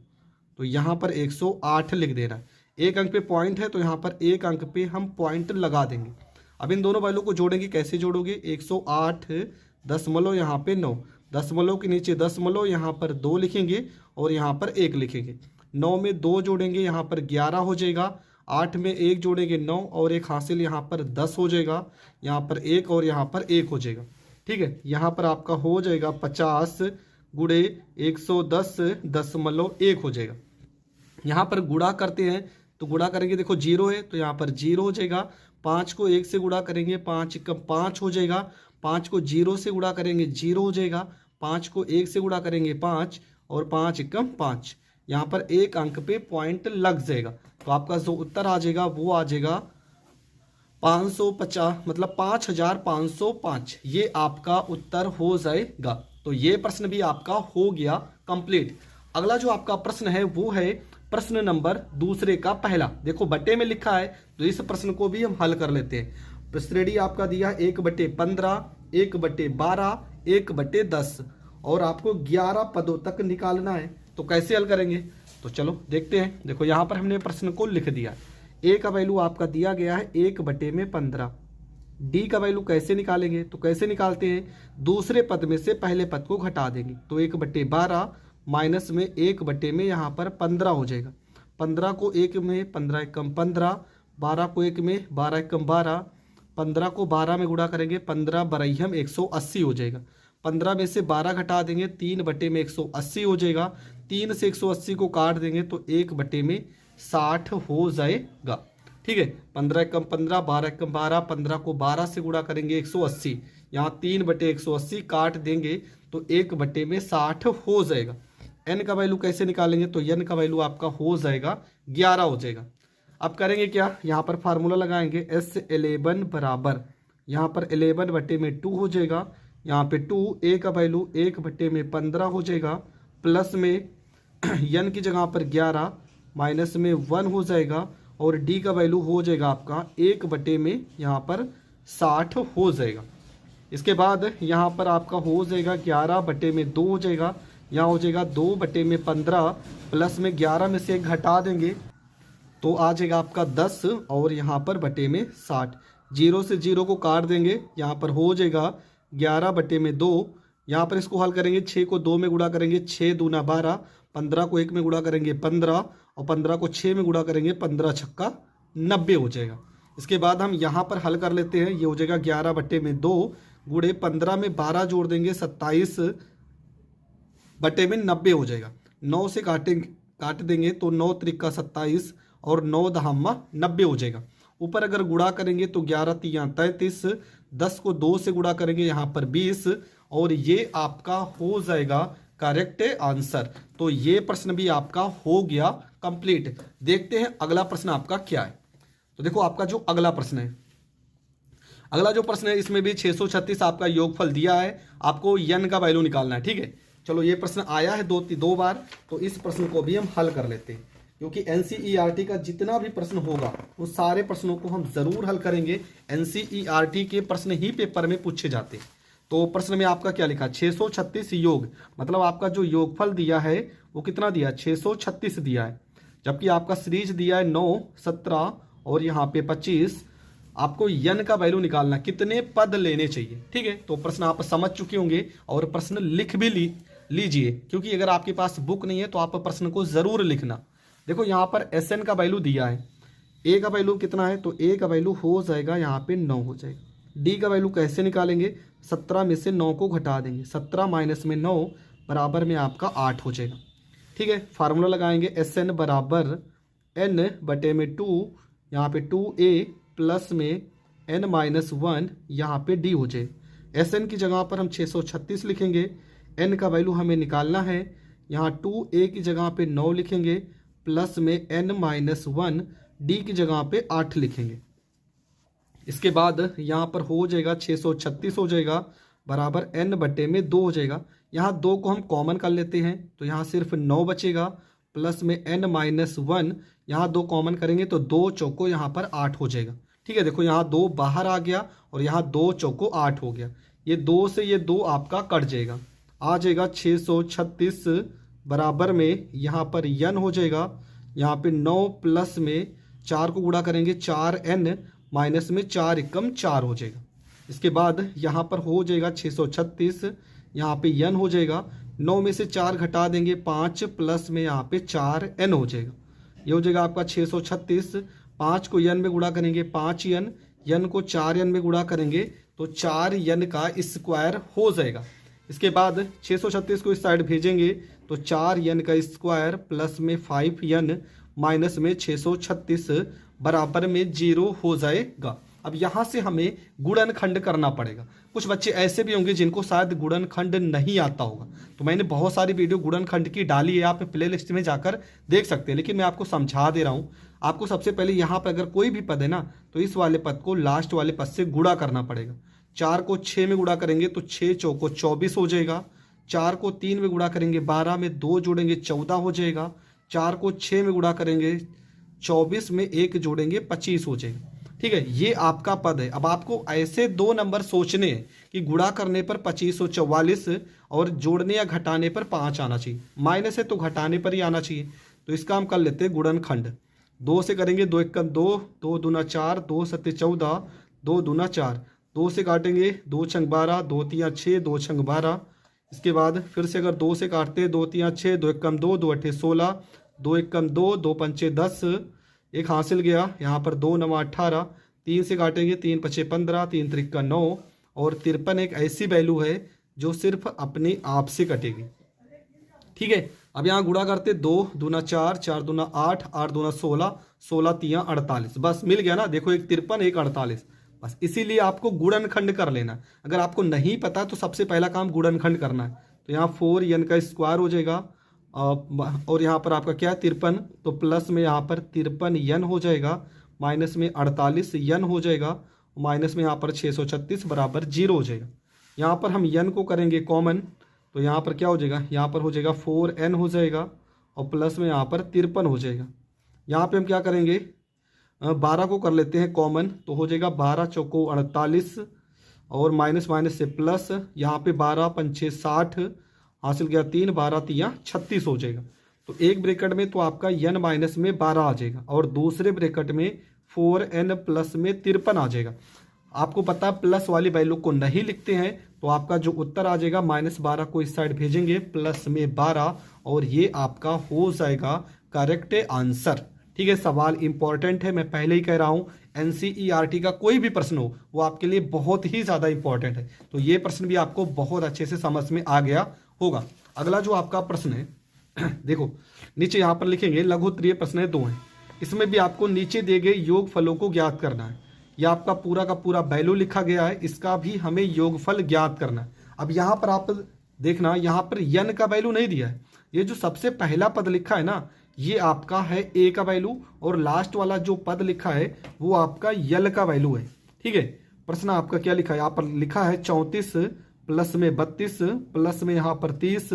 तो यहाँ पर 108 लिख देना है। एक अंक पे पॉइंट है तो यहाँ पर एक अंक पे हम पॉइंट लगा देंगे। अब इन दोनों वैल्यू को जोड़ेंगे, कैसे जोड़ोगे? 108 दशमलव यहाँ पे 9, दशमलव के नीचे दशमलव, यहाँ पर 2 लिखेंगे और यहाँ पर 1 लिखेंगे। 9 में 2 जोड़ेंगे, यहाँ पर 11 हो जाएगा। 8 में 1 जोड़ेंगे 9, और एक हासिल यहाँ पर 10 हो जाएगा, यहाँ पर 1 और यहाँ पर 1 हो जाएगा। ठीक है, यहाँ पर आपका हो जाएगा 50 गुणे 110.1 हो जाएगा। यहाँ पर गुणा करते हैं तो गुणा करेंगे, देखो 0 है तो यहाँ पर 0 हो जाएगा। 5 को 1 से गुणा करेंगे, 5 कम 5 हो जाएगा। 5 को 0 से गुणा करेंगे 0 हो जाएगा। 5 को 1 से गुणा करेंगे 5, और 5 कम 5। यहाँ पर एक अंक पे पॉइंट लग जाएगा। तो आपका जो उत्तर आ जाएगा वो आ जाएगा 550, मतलब 5505। ये आपका उत्तर हो जाएगा। तो ये प्रश्न भी आपका हो गया कंप्लीट। अगला जो आपका प्रश्न है वो है प्रश्न नंबर दूसरे का पहला। देखो बटे में लिखा है तो इस प्रश्न को भी हम हल कर लेते हैं। श्रेणी आपका दिया 1/15, 1/12, 1/10, और आपको 11 पदों तक निकालना है। तो कैसे हल करेंगे? तो चलो देखते हैं। देखो यहाँ पर हमने प्रश्न को लिख दिया। a का वैल्यू आपका दिया गया है 1/15। d का वैल्यू कैसे निकालेंगे? तो कैसे निकालते हैं? दूसरे पद में से पहले पद को घटा देंगे। तो 1/12 माइनस में 1 में यहाँ पर 15 हो जाएगा। 15 को 1 में 15 एकम 15, 12 को 1 में 12 एकम 12, 15 को 12 में गुणा करेंगे, 15 बरहिम 180 हो जाएगा। 15 में से 12 घटा देंगे, 3/180 हो जाएगा। 3 से 180 को काट देंगे तो 1/60 हो जाएगा। ठीक है, 15 एकम 15, 12 एकम 12, 15 को 12 से गुणा करेंगे 180, यहाँ 3/180 काट देंगे तो 1/60 हो जाएगा। n का वैल्यू कैसे निकालेंगे? तो n का वैल्यू आपका हो जाएगा 11 हो जाएगा। अब करेंगे क्या? यहाँ पर फार्मूला लगाएंगे S11 बराबर, यहाँ पर 11/2 हो जाएगा। यहाँ पे 2, a का वैल्यू 1/15 हो जाएगा, प्लस में n की जगह पर 11 माइनस में 1 हो जाएगा, और डी का वैल्यू हो जाएगा आपका 1 में यहाँ पर 60 हो जाएगा। इसके बाद यहाँ पर आपका हो जाएगा 11 में 2 हो जाएगा, यहाँ हो जाएगा 2 में 15 प्लस में 11 में से 1 घटा देंगे तो आ जाएगा आपका 10 और यहाँ पर बटे में 60। 0 से 0 को काट देंगे, यहाँ पर हो जाएगा 11 में 2। यहाँ पर इसको हल करेंगे, 6 को 2 में गुणा करेंगे 6 दूना 12, 15 को 1 में गुणा करेंगे 15 और 15 को 6 में गुणा करेंगे 15 छक्का 90 हो जाएगा। इसके बाद हम यहाँ पर हल कर लेते हैं, ये हो जाएगा 11 में 2 गुणे 15 में 12 जोड़ देंगे 27 में 90 हो जाएगा। 9 से काट देंगे तो 9 त्रिका 27 और 9 दहामा 90 हो जाएगा। ऊपर अगर गुणा करेंगे तो 11 तिया 33, 10 को 2 से गुणा करेंगे यहाँ पर 20 और ये आपका हो जाएगा करेक्ट आंसर। तो ये प्रश्न भी आपका हो गया कंप्लीट। देखते हैं अगला प्रश्न आपका क्या है। तो देखो आपका जो अगला प्रश्न है, अगला जो प्रश्न है इसमें भी 636 आपका योगफल दिया है, आपको n का वैल्यू निकालना है। ठीक है, चलो ये प्रश्न आया है दो बार, तो इस प्रश्न को भी हम हल कर लेते हैं क्योंकि एनसीईआरटी का जितना भी प्रश्न होगा वो सारे प्रश्नों को हम जरूर हल करेंगे। एनसीईआरटी के प्रश्न ही पेपर में पूछे जाते हैं। तो प्रश्न में आपका क्या लिखा, 636 योग, मतलब आपका जो योगफल दिया है वो कितना दिया, 636 दिया है, जबकि आपका सीरीज दिया है 9, 17 और यहाँ पे 25। आपको n का वैल्यू निकालना, कितने पद लेने चाहिए। ठीक है, तो प्रश्न आप समझ चुके होंगे और प्रश्न लिख भी लीजिए क्योंकि अगर आपके पास बुक नहीं है तो आप प्रश्न को जरूर लिखना। देखो यहाँ पर Sn का वैल्यू दिया है, a का वैल्यू कितना है, तो a का वैल्यू हो जाएगा यहाँ पे 9 हो जाएगा। d का वैल्यू कैसे निकालेंगे, 17 में से 9 को घटा देंगे, 17 माइनस में 9 बराबर में आपका 8 हो जाएगा। ठीक है, फार्मूला लगाएंगे, Sn बराबर n बटे में 2, यहाँ पे 2a प्लस में n माइनस 1 यहाँ पे d हो जाए। Sn की जगह पर हम 636 लिखेंगे, n का वैल्यू हमें निकालना है, यहाँ 2a की जगह पे 9 लिखेंगे प्लस में n माइनस 1, d की जगह पे 8 लिखेंगे। इसके बाद यहाँ पर हो जाएगा 636 हो जाएगा बराबर n बटे में 2 हो जाएगा। यहाँ 2 को हम कॉमन कर लेते हैं तो यहाँ सिर्फ 9 बचेगा प्लस में n माइनस 1, यहाँ 2 कॉमन करेंगे तो 2 चौको यहाँ पर 8 हो जाएगा। ठीक है, देखो यहाँ 2 बाहर आ गया और यहाँ 2 चौको 8 हो गया, ये 2 से ये 2 आपका कट जाएगा, आ जाएगा 636 बराबर में यहाँ पर n हो जाएगा, यहाँ पे 9 प्लस में 4 को गुणा करेंगे 4n माइनस में 4 एकम 4 हो जाएगा। इसके बाद यहाँ पर हो जाएगा 636, यहाँ पे n हो जाएगा, 9 में से 4 घटा देंगे 5 प्लस में यहाँ पे 4n हो जाएगा, ये हो जाएगा आपका 636। 5 को n में गुणा करेंगे 5n, n को 4n में गुणा करेंगे तो 4n का स्क्वायर हो जाएगा। इसके बाद 636 को इस साइड भेजेंगे तो 4n का स्क्वायर प्लस में 5n माइनस में 636 बराबर में 0 हो जाएगा। अब यहाँ से हमें गुणनखंड करना पड़ेगा। कुछ बच्चे ऐसे भी होंगे जिनको शायद गुणनखंड नहीं आता होगा, तो मैंने बहुत सारी वीडियो गुणनखंड की डाली है, आप प्ले लिस्ट में जाकर देख सकते हैं, लेकिन मैं आपको समझा दे रहा हूँ। आपको सबसे पहले यहाँ पर अगर कोई भी पद है ना तो इस वाले पद को लास्ट वाले पद से गुणा करना पड़ेगा। 4 को 6 में गुणा करेंगे तो 6 चौको 24 हो जाएगा, 4 को 3 में गुणा करेंगे 12 में 2 जोड़ेंगे 14 हो जाएगा, 4 को 6 में गुणा करेंगे 24 में 1 जोड़ेंगे 25 हो जाएगा। ठीक है, ये आपका पद है। अब आपको ऐसे 2 नंबर सोचने हैं कि गुणा करने पर 2544 और जोड़ने या घटाने पर 5 आना चाहिए, माइनस है तो घटाने पर ही आना चाहिए। तो इसका हम कर लेते हैं गुणनखंड। 2 से करेंगे 2 एकम 2, 2 दूना 4, 2 सत्ते 14, 2 दूना 4, 2 से काटेंगे 2 छंग 12, 2 तिया 6, 2 छंग 12। इसके बाद फिर से अगर 2 से काटते हैं 2 तिया 6, 2 एकम 2, 2 अट्ठे 16, 2 एकम 2, 2 पंचे 10, एक हासिल गया। यहाँ पर 2 नवा 18, 3 से काटेंगे 3 पचे 15, 3 त्रिका 9 और 53 एक ऐसी वैल्यू है जो सिर्फ अपने आप से कटेगी। ठीक है, अब यहाँ गुणा करते 2 दूना 4, 4 दूना 8, 8 दूना 16, 16 तिया 48, बस मिल गया ना। देखो एक 53 एक 48, बस इसीलिए आपको गुणनखंड कर लेना। अगर आपको नहीं पता तो सबसे पहला काम गुणनखंड करना है। तो यहाँ 4n का स्क्वायर हो जाएगा और यहाँ पर आपका क्या है 53, तो प्लस में यहाँ पर 53n हो जाएगा, माइनस में 48n हो जाएगा, माइनस में यहाँ पर 636 बराबर 0 हो जाएगा। यहाँ पर हम n को करेंगे कॉमन, तो यहाँ पर क्या हो जाएगा, यहाँ पर हो जाएगा 4n हो जाएगा और प्लस में यहाँ पर 53 हो जाएगा। यहाँ पे हम क्या करेंगे, 12 को कर लेते हैं कॉमन, तो हो जाएगा 12 चौको 48 और माइनस माइनस से प्लस, यहाँ पे 12 पंचे 60 हासिल किया 3, 12 तिया 36 हो जाएगा। तो एक ब्रैकेट में तो आपका n माइनस में 12 आ जाएगा और दूसरे ब्रैकेट में 4n प्लस में 53 आ जाएगा। आपको पता है प्लस वाली वैल्यू को नहीं लिखते हैं, तो आपका जो उत्तर आ जाएगा -12 को इस साइड भेजेंगे प्लस में 12 और ये आपका हो जाएगा करेक्ट आंसर। ठीक है, सवाल इंपॉर्टेंट है, मैं पहले ही कह रहा हूं एनसीईआरटी का कोई भी प्रश्न हो वो आपके लिए बहुत ही ज्यादा इंपॉर्टेंट है। तो ये प्रश्न भी आपको बहुत अच्छे से समझ में आ गया होगा। अगला जो आपका प्रश्न है देखो नीचे यहाँ पर लिखेंगे लघुत्तरीय प्रश्न है 2 है, इसमें भी आपको नीचे दिए गए योग फलों को ज्ञात करना है। यह आपका पूरा का पूरा वैल्यू लिखा गया है, इसका भी हमें योगफल ज्ञात करना है। अब यहाँ पर आप देखना, यहाँ पर यन का वैल्यू नहीं दिया है, ये जो सबसे पहला पद लिखा है ना ये आपका है ए का वैल्यू और लास्ट वाला जो पद लिखा है वो आपका यल का वैल्यू है। ठीक है, प्रश्न आपका क्या लिखा है, यहाँ पर लिखा है 34 प्लस में 32 प्लस में यहाँ पर 30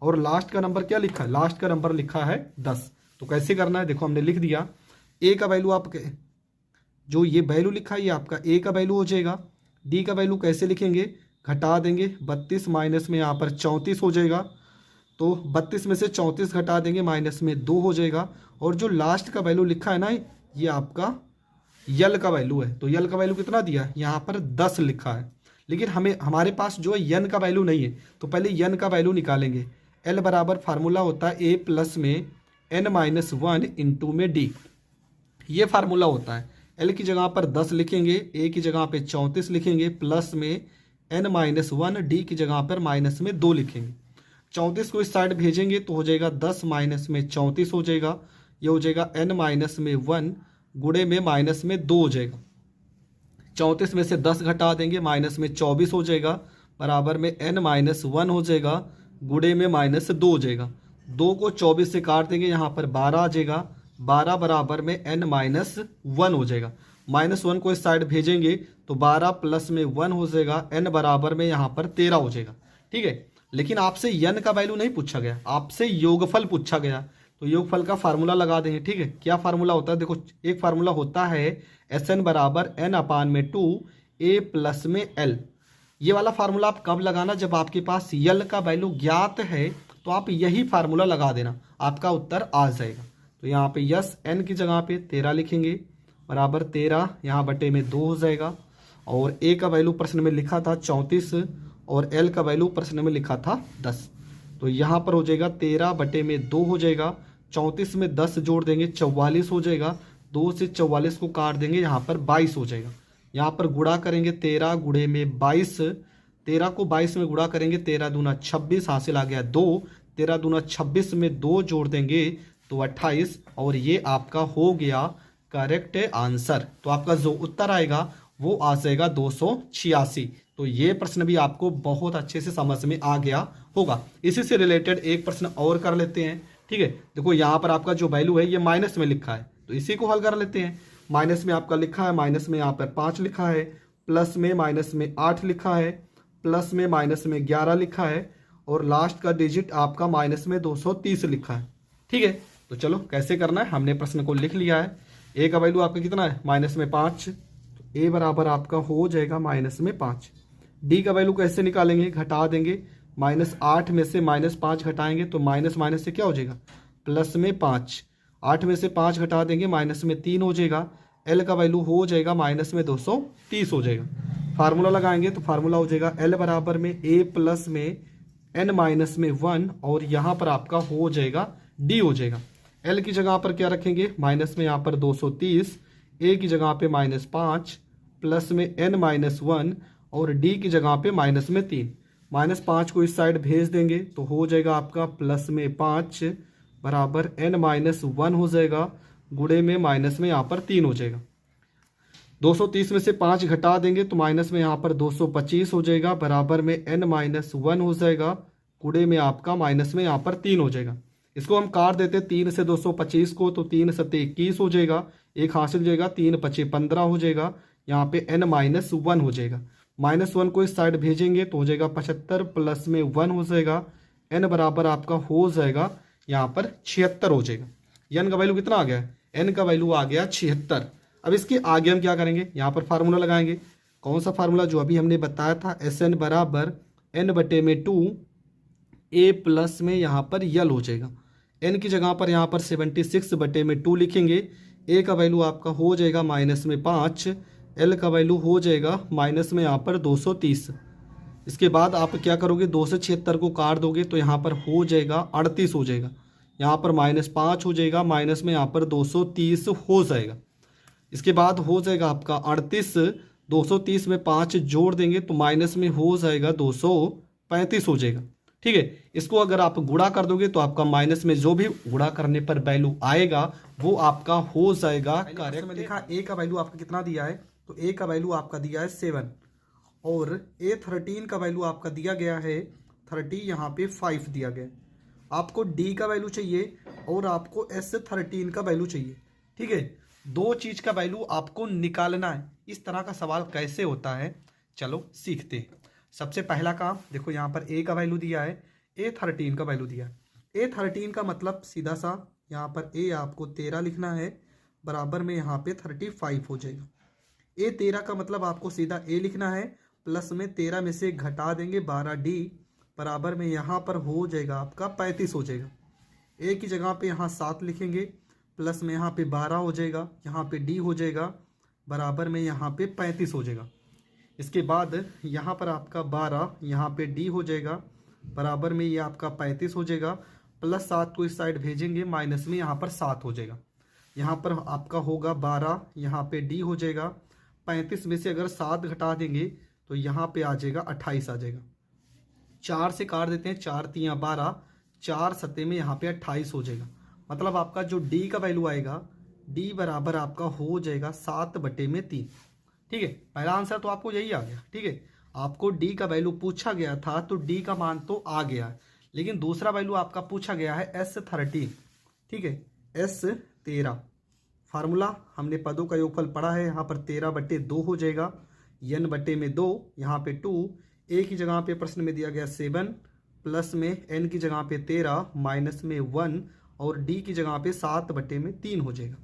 और लास्ट का नंबर क्या लिखा है, लास्ट का नंबर लिखा है 10। तो कैसे करना है, देखो हमने लिख दिया ए का वैल्यू, आप जो ये वैल्यू लिखा है ये आपका ए का वैल्यू हो जाएगा। डी का वैल्यू कैसे लिखेंगे, घटा देंगे 32 माइनस में यहाँ पर 34 हो जाएगा, तो 32 में से 34 घटा देंगे माइनस में 2 हो जाएगा। और जो लास्ट का वैल्यू लिखा है ना ये आपका यल का वैल्यू है, तो यल का वैल्यू कितना दिया है, यहाँ पर 10 लिखा है। लेकिन हमारे पास जो है यन का वैल्यू नहीं है, तो पहले यन का वैल्यू निकालेंगे। एल बराबर फार्मूला होता है ए प्लस में n-1 इंटू में डी, ये फार्मूला होता है। एल की जगह पर 10 लिखेंगे, ए की जगह पे 34 लिखेंगे, प्लस में n-1, डी की जगह पर माइनस में 2 लिखेंगे। 34 को इस साइड भेजेंगे तो हो जाएगा 10 माइनस में 34 हो जाएगा, ये हो जाएगा n-1 गुणे में माइनस में 2 हो जाएगा। 34 में से 10 घटा देंगे माइनस में 24 हो जाएगा, बराबर में n-1 हो जाएगा गुणे में माइनस 2 हो जाएगा। 2 को 24 से काट देंगे, यहाँ पर 12 आ जाएगा, 12 बराबर में n-1 हो जाएगा। -1 को इस साइड भेजेंगे तो 12 प्लस में 1 हो जाएगा, n बराबर में यहाँ पर 13 हो जाएगा। ठीक है, लेकिन आपसे यन का वैल्यू नहीं पूछा गया, आपसे योगफल पूछा गया, तो योगफल का फार्मूला लगा देंगे। ठीक है, क्या फार्मूला होता है, देखो एक फार्मूला होता है SN बराबर n/2 a प्लस में l। ये वाला फार्मूला आप कब लगाना, जब आपके पास यल का वैल्यू ज्ञात है तो आप यही फार्मूला लगा देना, आपका उत्तर आ जाएगा। तो यहाँ पे यस n की जगह पे 13 लिखेंगे, बराबर 13 यहाँ बटे में 2 हो जाएगा। और a का वैल्यू प्रश्न में लिखा था 34 और l का वैल्यू प्रश्न में लिखा था 10, तो यहाँ पर हो जाएगा 13 बटे में 2 हो जाएगा। 34 में 10 जोड़ देंगे 44 हो जाएगा, 2 से 44 को काट देंगे, यहाँ पर 22 हो जाएगा। यहाँ पर गुणा करेंगे 13 गुणे में 22, 13 को 22 में गुणा करेंगे 13 दूना 26 हासिल आ गया 2, 13 दूना 26 में 2 जोड़ देंगे तो 28 और ये आपका हो गया करेक्ट आंसर। तो आपका जो उत्तर आएगा वो आ जाएगा 286। तो ये प्रश्न भी आपको बहुत अच्छे से समझ में आ गया होगा। इसी से रिलेटेड एक प्रश्न और कर लेते हैं। ठीक है, देखो यहाँ पर आपका जो वैल्यू है ये माइनस में लिखा है, तो इसी को हल कर लेते हैं। माइनस में आपका लिखा है, माइनस में यहाँ पर 5 लिखा है, प्लस में माइनस में 8 लिखा है, प्लस में माइनस में 11 लिखा है और लास्ट का डिजिट आपका माइनस में 230 लिखा है। ठीक है, तो चलो कैसे करना है, हमने प्रश्न को लिख लिया है। ए का वैल्यू आपका कितना है, माइनस में 5, तो ए बराबर आपका हो जाएगा माइनस में 5। डी का वैल्यू कैसे निकालेंगे, घटा देंगे, -8 में से -5 घटाएंगे तो माइनस माइनस से क्या हो जाएगा, प्लस में 5। 8 में से 5 घटा देंगे माइनस में 3 हो जाएगा। एल का वैल्यू हो जाएगा माइनस में 230 हो जाएगा। फार्मूला लगाएंगे तो फार्मूला हो जाएगा एल बराबर में ए प्लस में n-1 और यहाँ पर आपका हो जाएगा डी हो जाएगा। एल की जगह पर क्या रखेंगे, माइनस में यहाँ पर 230, ए की जगह पे -5 प्लस में n-1 और डी की जगह पे माइनस में 3। -5 को इस साइड भेज देंगे तो हो जाएगा आपका प्लस में 5 बराबर n-1 हो जाएगा, गुणे में माइनस में यहाँ पर 3 हो जाएगा। 230 में से 5 घटा देंगे तो माइनस में यहाँ पर 225 हो जाएगा, बराबर में n-1 हो जाएगा, गुणे में आपका माइनस में यहाँ पर 3 हो जाएगा। इसको हम काट देते 3 से 225 को, तो 3 7 21 हो जाएगा, एक हासिल हो जाएगा, 3 5 15 हो जाएगा, यहाँ पे n-1 हो जाएगा। -1 को इस साइड भेजेंगे तो हो जाएगा 75 प्लस में 1 हो जाएगा, n बराबर आपका हो जाएगा यहाँ पर 76 हो जाएगा। n का वैल्यू कितना आ गया, n का वैल्यू आ गया 76। अब इसके आगे हम क्या करेंगे, यहाँ पर फार्मूला लगाएंगे। कौन सा फार्मूला, जो अभी हमने बताया था, SN बराबर N/2 A प्लस में यहाँ पर यल हो जाएगा। N की जगह पर यहाँ पर 76/2 लिखेंगे। A का वैल्यू आपका हो जाएगा -5, L का वैल्यू हो जाएगा माइनस में यहाँ पर 230। इसके बाद आप क्या करोगे, 2 से 76 को काट दोगे तो यहाँ पर हो जाएगा 38 हो जाएगा। यहाँ पर -5 हो जाएगा, माइनस में यहाँ पर 230 हो जाएगा। इसके बाद हो जाएगा आपका 38, 230 में 5 जोड़ देंगे तो माइनस में हो जाएगा 235 हो जाएगा। ठीक है, इसको अगर आप गुणा कर दोगे तो आपका माइनस में जो भी गुणा करने पर वैल्यू आएगा वो आपका हो जाएगा करेक्ट। में लिखा A का वैल्यू आपका कितना दिया है, तो A का वैल्यू आपका दिया है 7 और A13 का वैल्यू आपका दिया गया है 30, यहाँ पे 5 दिया गया। आपको D का वैल्यू चाहिए और आपको S13 का वैल्यू चाहिए। ठीक है, दो चीज का वैल्यू आपको निकालना है। इस तरह का सवाल कैसे होता है, चलो सीखते हैं। सबसे पहला काम देखो, यहाँ पर A का वैल्यू दिया है, A13 का वैल्यू दिया है। A13 का मतलब सीधा सा यहाँ पर A आपको 13 लिखना है, बराबर में यहाँ पे 35 हो जाएगा। A13 का मतलब आपको सीधा A लिखना है, प्लस में 13 में से घटा देंगे 12D, बराबर में यहाँ पर हो जाएगा आपका 35 हो जाएगा। A की जगह पे यहाँ 7 लिखेंगे, प्लस में यहाँ पे 12 हो जाएगा, यहाँ पे D हो जाएगा, बराबर में यहाँ पे 35 हो जाएगा। इसके बाद यहाँ पर आपका 12, यहाँ पे D हो जाएगा, बराबर में ये आपका 35 हो जाएगा, प्लस 7 को इस साइड भेजेंगे, माइनस में यहाँ पर 7 हो जाएगा। यहाँ पर आपका होगा 12, यहाँ पे D हो जाएगा, 35 में से अगर 7 घटा देंगे तो यहाँ पे आ जाएगा 28 आ जाएगा। 4 से काट देते हैं, 4 3 12, 4 सत्ते में यहाँ पे 28 हो जाएगा। मतलब आपका जो D का वैल्यू आएगा, D बराबर आपका हो जाएगा 7/3। ठीक है, पहला आंसर तो आपको यही आ गया। ठीक है, आपको D का वैल्यू पूछा गया था तो D का मान तो आ गया है, लेकिन दूसरा वैल्यू आपका पूछा गया है S13। ठीक है, S13 फार्मूला हमने पदों का योगफल पढ़ा है, यहाँ पर 13/2 हो जाएगा, n/2, यहाँ पे 2, A की जगह पे प्रश्न में दिया गया 7, प्लस में N की जगह पे 13, माइनस में 1 और D की जगह पे 7/3 हो जाएगा।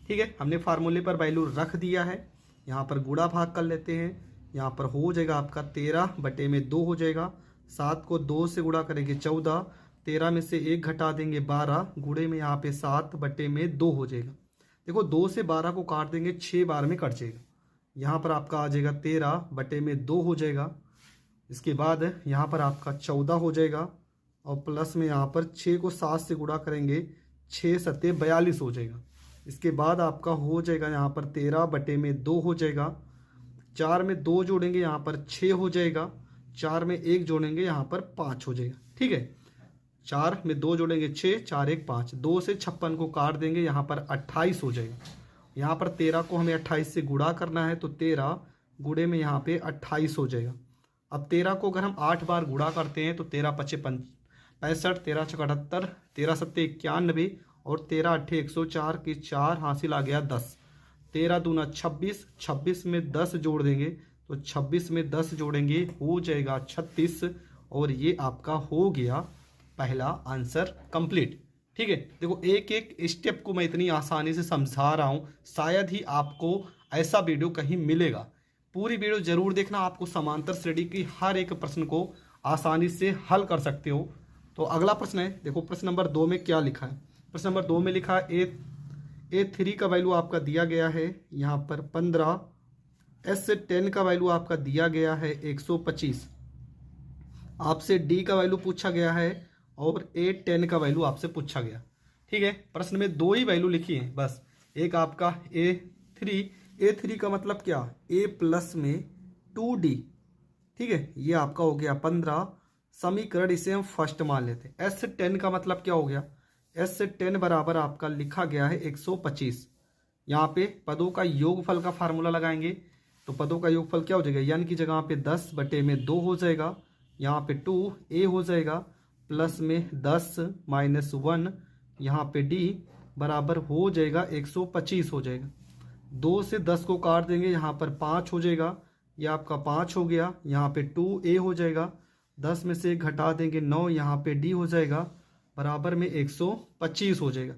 ठीक है, हमने फार्मूले पर वैल्यू रख दिया है, यहाँ पर गुणा भाग कर लेते हैं। यहाँ पर हो जाएगा आपका 13/2 हो जाएगा, 7 को 2 से गुणा करेंगे 14, 13 में से 1 घटा देंगे 12, गुणे में यहाँ पे 7/2 हो जाएगा। देखो 2 से 12 को काट देंगे, 6 बार में कट जाएगा, यहाँ पर आपका आ जाएगा 13/2 हो जाएगा। इसके बाद यहाँ पर आपका 14 हो जाएगा और प्लस में यहाँ पर 6 को 7 से गुणा करेंगे, 6 सत्ते 42 हो जाएगा। इसके बाद आपका हो जाएगा यहाँ पर 13/2 हो जाएगा, 4 में 2 जोड़ेंगे यहाँ पर 6 हो जाएगा, 4 में 1 जोड़ेंगे यहाँ पर 5 हो जाएगा। ठीक है, 4 में 2 जोड़ेंगे 6, 4 1 5, 2 से 56 को काट देंगे, यहाँ पर 28 हो जाएगा। यहाँ पर 13 को हमें 28 से गुणा करना है तो 13 गुणे में यहाँ पे 28 हो जाएगा। अब 13 को अगर हम 8 बार गुणा करते हैं तो 13 5 65, 13 6 78, 13 7 91 और 13 8 104 की 4 हासिल आ गया 10, 13 दूना 26, 26 में 10 जोड़ देंगे तो 26 में 10 जोड़ेंगे हो जाएगा 36 और ये आपका हो गया पहला आंसर कंप्लीट। ठीक है, देखो एक एक स्टेप को मैं इतनी आसानी से समझा रहा हूँ, शायद ही आपको ऐसा वीडियो कहीं मिलेगा। पूरी वीडियो जरूर देखना, आपको समांतर श्रेणी की हर एक प्रश्न को आसानी से हल कर सकते हो। तो अगला प्रश्न है, देखो प्रश्न नंबर 2 में क्या लिखा है। प्रश्न नंबर 2 में लिखा है A3 का वैल्यू आपका दिया गया है यहाँ पर 15, S10 का वैल्यू आपका दिया गया है 125, आपसे D का वैल्यू पूछा गया है और A10 का वैल्यू आपसे पूछा गया। ठीक है, प्रश्न में 2 ही वैल्यू लिखी है बस, एक आपका A3 का मतलब क्या, A प्लस में 2D। ठीक है, ये आपका हो गया 15 समीकरण, इसे हम फर्स्ट मान लेते हैं। S10 का मतलब क्या हो गया, S10 बराबर आपका लिखा गया है 125। यहाँ पे पदों का योगफल का फार्मूला लगाएंगे तो पदों का योगफल क्या हो जाएगा, n की जगह पे 10/2 हो जाएगा, यहाँ पे 2A हो जाएगा, प्लस में 10 माइनस 1, यहाँ पे D बराबर हो जाएगा 125 हो जाएगा। 2 से 10 को काट देंगे, यहाँ पर 5 हो जाएगा, यह आपका 5 हो गया, यहाँ पे 2A हो जाएगा, 10 में से घटा देंगे 9, यहाँ पे D हो जाएगा, बराबर में 125 हो जाएगा।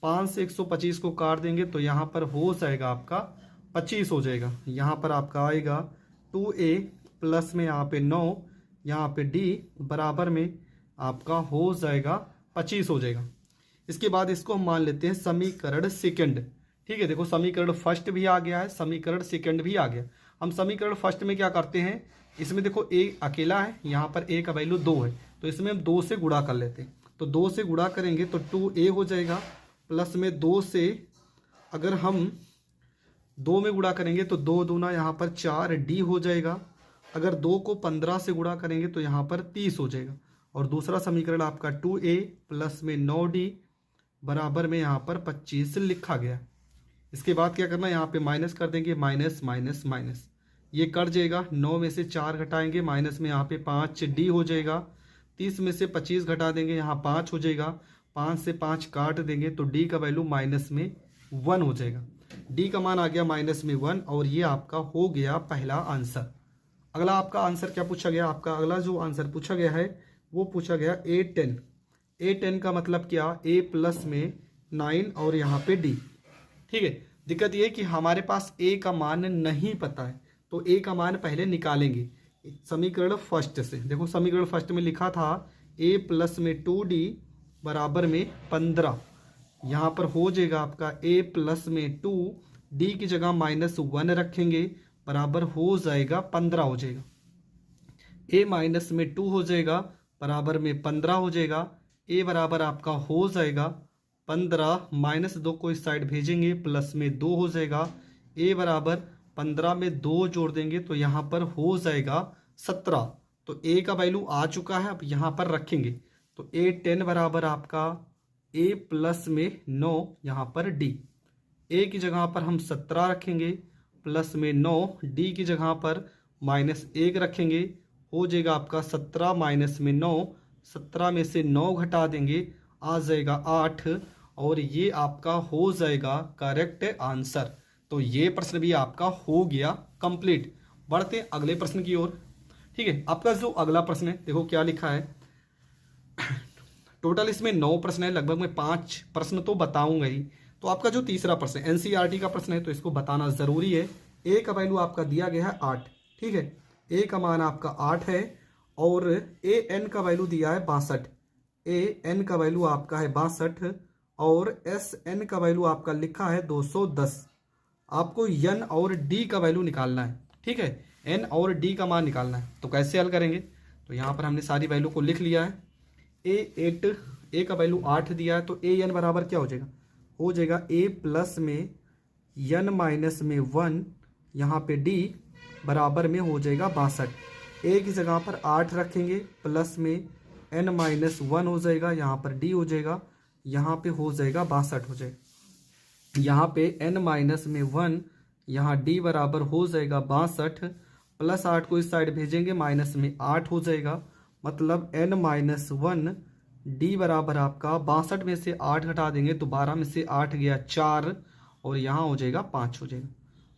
5 से 125 को काट देंगे तो यहाँ पर हो जाएगा आपका 25 हो जाएगा। यहाँ पर आपका आएगा 2a प्लस में यहाँ पे 9, यहाँ पे d बराबर में आपका हो जाएगा 25 हो जाएगा। इसके बाद इसको हम मान लेते हैं समीकरण सेकंड। ठीक है, देखो समीकरण फर्स्ट भी आ गया है, समीकरण सेकंड भी आ गया। हम समीकरण फर्स्ट में क्या करते हैं, इसमें देखो a अकेला है, यहाँ पर a का वैल्यू 2 है, तो इसमें हम 2 से गुणा कर लेते हैं। तो 2 से गुणा करेंगे तो 2a हो जाएगा, प्लस में 2 से अगर हम 2 में गुणा करेंगे तो 2 दूना यहाँ पर 4d हो जाएगा। अगर 2 को 15 से गुणा करेंगे तो यहाँ पर 30 हो जाएगा। और दूसरा समीकरण आपका 2a प्लस में 9d बराबर में यहाँ पर 25 लिखा गया। इसके बाद क्या करना है, यहाँ पे माइनस कर देंगे, माइनस माइनस माइनस, ये कट जाएगा। 9 में से 4 घटाएंगे, माइनस में यहाँ पे 5d हो जाएगा। 30 में से 25 घटा देंगे, यहाँ 5 हो जाएगा। 5 से 5 काट देंगे तो d का वैल्यू माइनस में 1 हो जाएगा। d का मान आ गया माइनस में 1 और ये आपका हो गया पहला आंसर। अगला आपका आंसर क्या पूछा गया, आपका अगला जो आंसर पूछा गया है वो पूछा गया a10। a10 का मतलब क्या, a प्लस में 9 और यहाँ पे d। ठीक है, दिक्कत ये कि हमारे पास a का मान नहीं पता है, तो a का मान पहले निकालेंगे समीकरण फर्स्ट से। देखो समीकरण फर्स्ट में लिखा था a प्लस में 2d बराबर में 15। यहाँ पर हो जाएगा आपका a प्लस में 2, d की जगह -1 रखेंगे, बराबर हो जाएगा 15 हो जाएगा। a माइनस में 2 हो जाएगा, बराबर में 15 हो जाएगा। a बराबर आपका हो जाएगा 15, -2 को इस साइड भेजेंगे, प्लस में 2 हो जाएगा। a बराबर 15 में 2 जोड़ देंगे तो यहाँ पर हो जाएगा 17। तो a का वैल्यू आ चुका है, अब यहाँ पर रखेंगे तो a10 बराबर आपका a प्लस में 9, यहाँ पर d। a की जगह पर हम 17 रखेंगे, प्लस में 9, d की जगह पर -1 रखेंगे, हो जाएगा आपका 17 माइनस में 9। 17 में से 9 घटा देंगे, आ जाएगा 8 और ये आपका हो जाएगा करेक्ट आंसर। तो ये प्रश्न भी आपका हो गया कंप्लीट। बढ़ते हैं अगले प्रश्न की ओर। ठीक है, आपका जो अगला प्रश्न है देखो क्या लिखा है। टोटल इसमें 9 प्रश्न है, लगभग मैं 5 प्रश्न तो बताऊंगा ही। तो आपका जो तीसरा प्रश्न है एनसीईआरटी का प्रश्न है, तो इसको बताना जरूरी है। ए का वैल्यू आपका दिया गया है 8। ठीक है, ए का मान आपका 8 है और ए एन का वैल्यू दिया है 62। ए एन का वैल्यू आपका है 62 और एस एन का वैल्यू आपका लिखा है 210। आपको एन और डी का वैल्यू निकालना है। ठीक है, एन और डी का मान निकालना है। तो कैसे हल करेंगे, तो यहाँ पर हमने सारी वैल्यू को लिख लिया है। ए का वैल्यू 8 दिया है, तो ए एन बराबर क्या हो जाएगा, हो जाएगा ए प्लस में एन माइनस में 1, यहाँ पे डी बराबर में हो जाएगा 62। ए की जगह पर 8 रखेंगे, प्लस में एन माइनस 1 हो जाएगा, यहाँ पर डी हो जाएगा, यहाँ पे हो जाएगा 62 हो जाएगा। यहाँ पे एन माइनस में 1, यहाँ डी बराबर हो जाएगा 62, प्लस 8 को इस साइड भेजेंगे, माइनस में 8 हो जाएगा, मतलब एन माइनस 1 डी बराबर आपका 62 में से 8 घटा देंगे तो 12 में से 8 गया 4 और यहाँ हो जाएगा 5 हो जाएगा।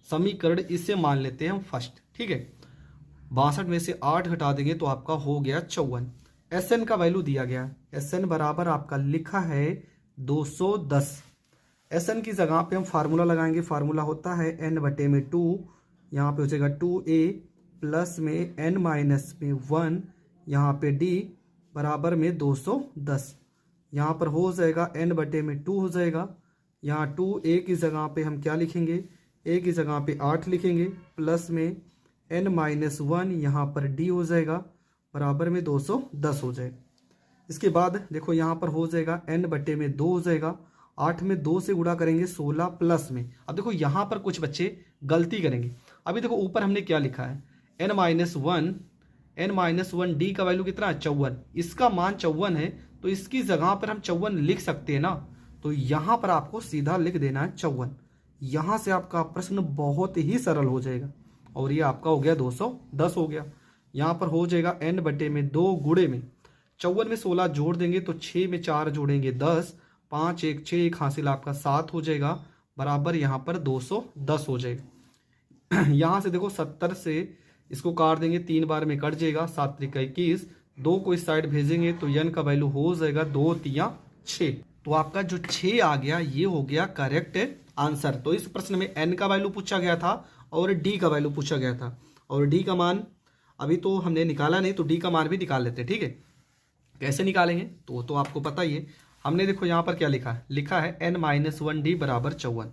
समीकरण इससे मान लेते हैं हम फर्स्ट। ठीक है, 62 में से 8 घटा देंगे तो आपका हो गया 54। एस एन का वैल्यू दिया गया है, एस एन बराबर आपका लिखा है 210। एस एन की जगह पे हम फार्मूला लगाएंगे, फार्मूला होता है एन बटे में 2, यहाँ पे हो जाएगा 2a प्लस में एन माइनस में 1, यहाँ पे डी बराबर में 210। यहाँ पर हो जाएगा एन बटे में 2 हो जाएगा, यहाँ 2a की जगह पे हम क्या लिखेंगे, ए की जगह पे 8 लिखेंगे, प्लस में एन माइनस 1, यहाँ पर डी हो जाएगा, बराबर में 210 हो जाएगा। इसके बाद देखो यहाँ पर हो जाएगा एन बटे में 2 हो जाएगा, 8 में 2 से गुणा करेंगे 16 प्लस में। अब देखो यहाँ पर कुछ बच्चे गलती करेंगे। अभी देखो ऊपर हमने क्या लिखा है, एन माइनस 1 डी का वैल्यू कितना है 54, इसका मान 54 है, तो इसकी जगह पर हम 54 लिख सकते हैं ना। तो यहाँ पर आपको सीधा लिख देना है 54। यहाँ से आपका प्रश्न बहुत ही सरल हो जाएगा और ये आपका हो गया 210 हो गया। यहाँ पर हो जाएगा एन बटे में 2 गुणे में 54 में 16 जोड़ देंगे तो 6 में 4 जोड़ेंगे 10, 5 1 6 1 हासिल आपका 7 हो जाएगा, बराबर यहाँ पर 210 हो जाएगा। यहाँ से देखो 70 से इसको काट देंगे, 3 बार में कट जाएगा, 7 3 21, 2 को इस साइड भेजेंगे तो एन का वैल्यू हो जाएगा 2 3 6। तो आपका जो 6 आ गया ये हो गया करेक्ट आंसर। तो इस प्रश्न में n का वैल्यू पूछा गया था और d का वैल्यू पूछा गया था, और d का मान अभी तो हमने निकाला नहीं, तो d का मान भी निकाल लेते हैं। ठीक है, कैसे निकालेंगे तो आपको पता ही है। हमने देखो यहाँ पर क्या लिखा है n-1d बराबर 54,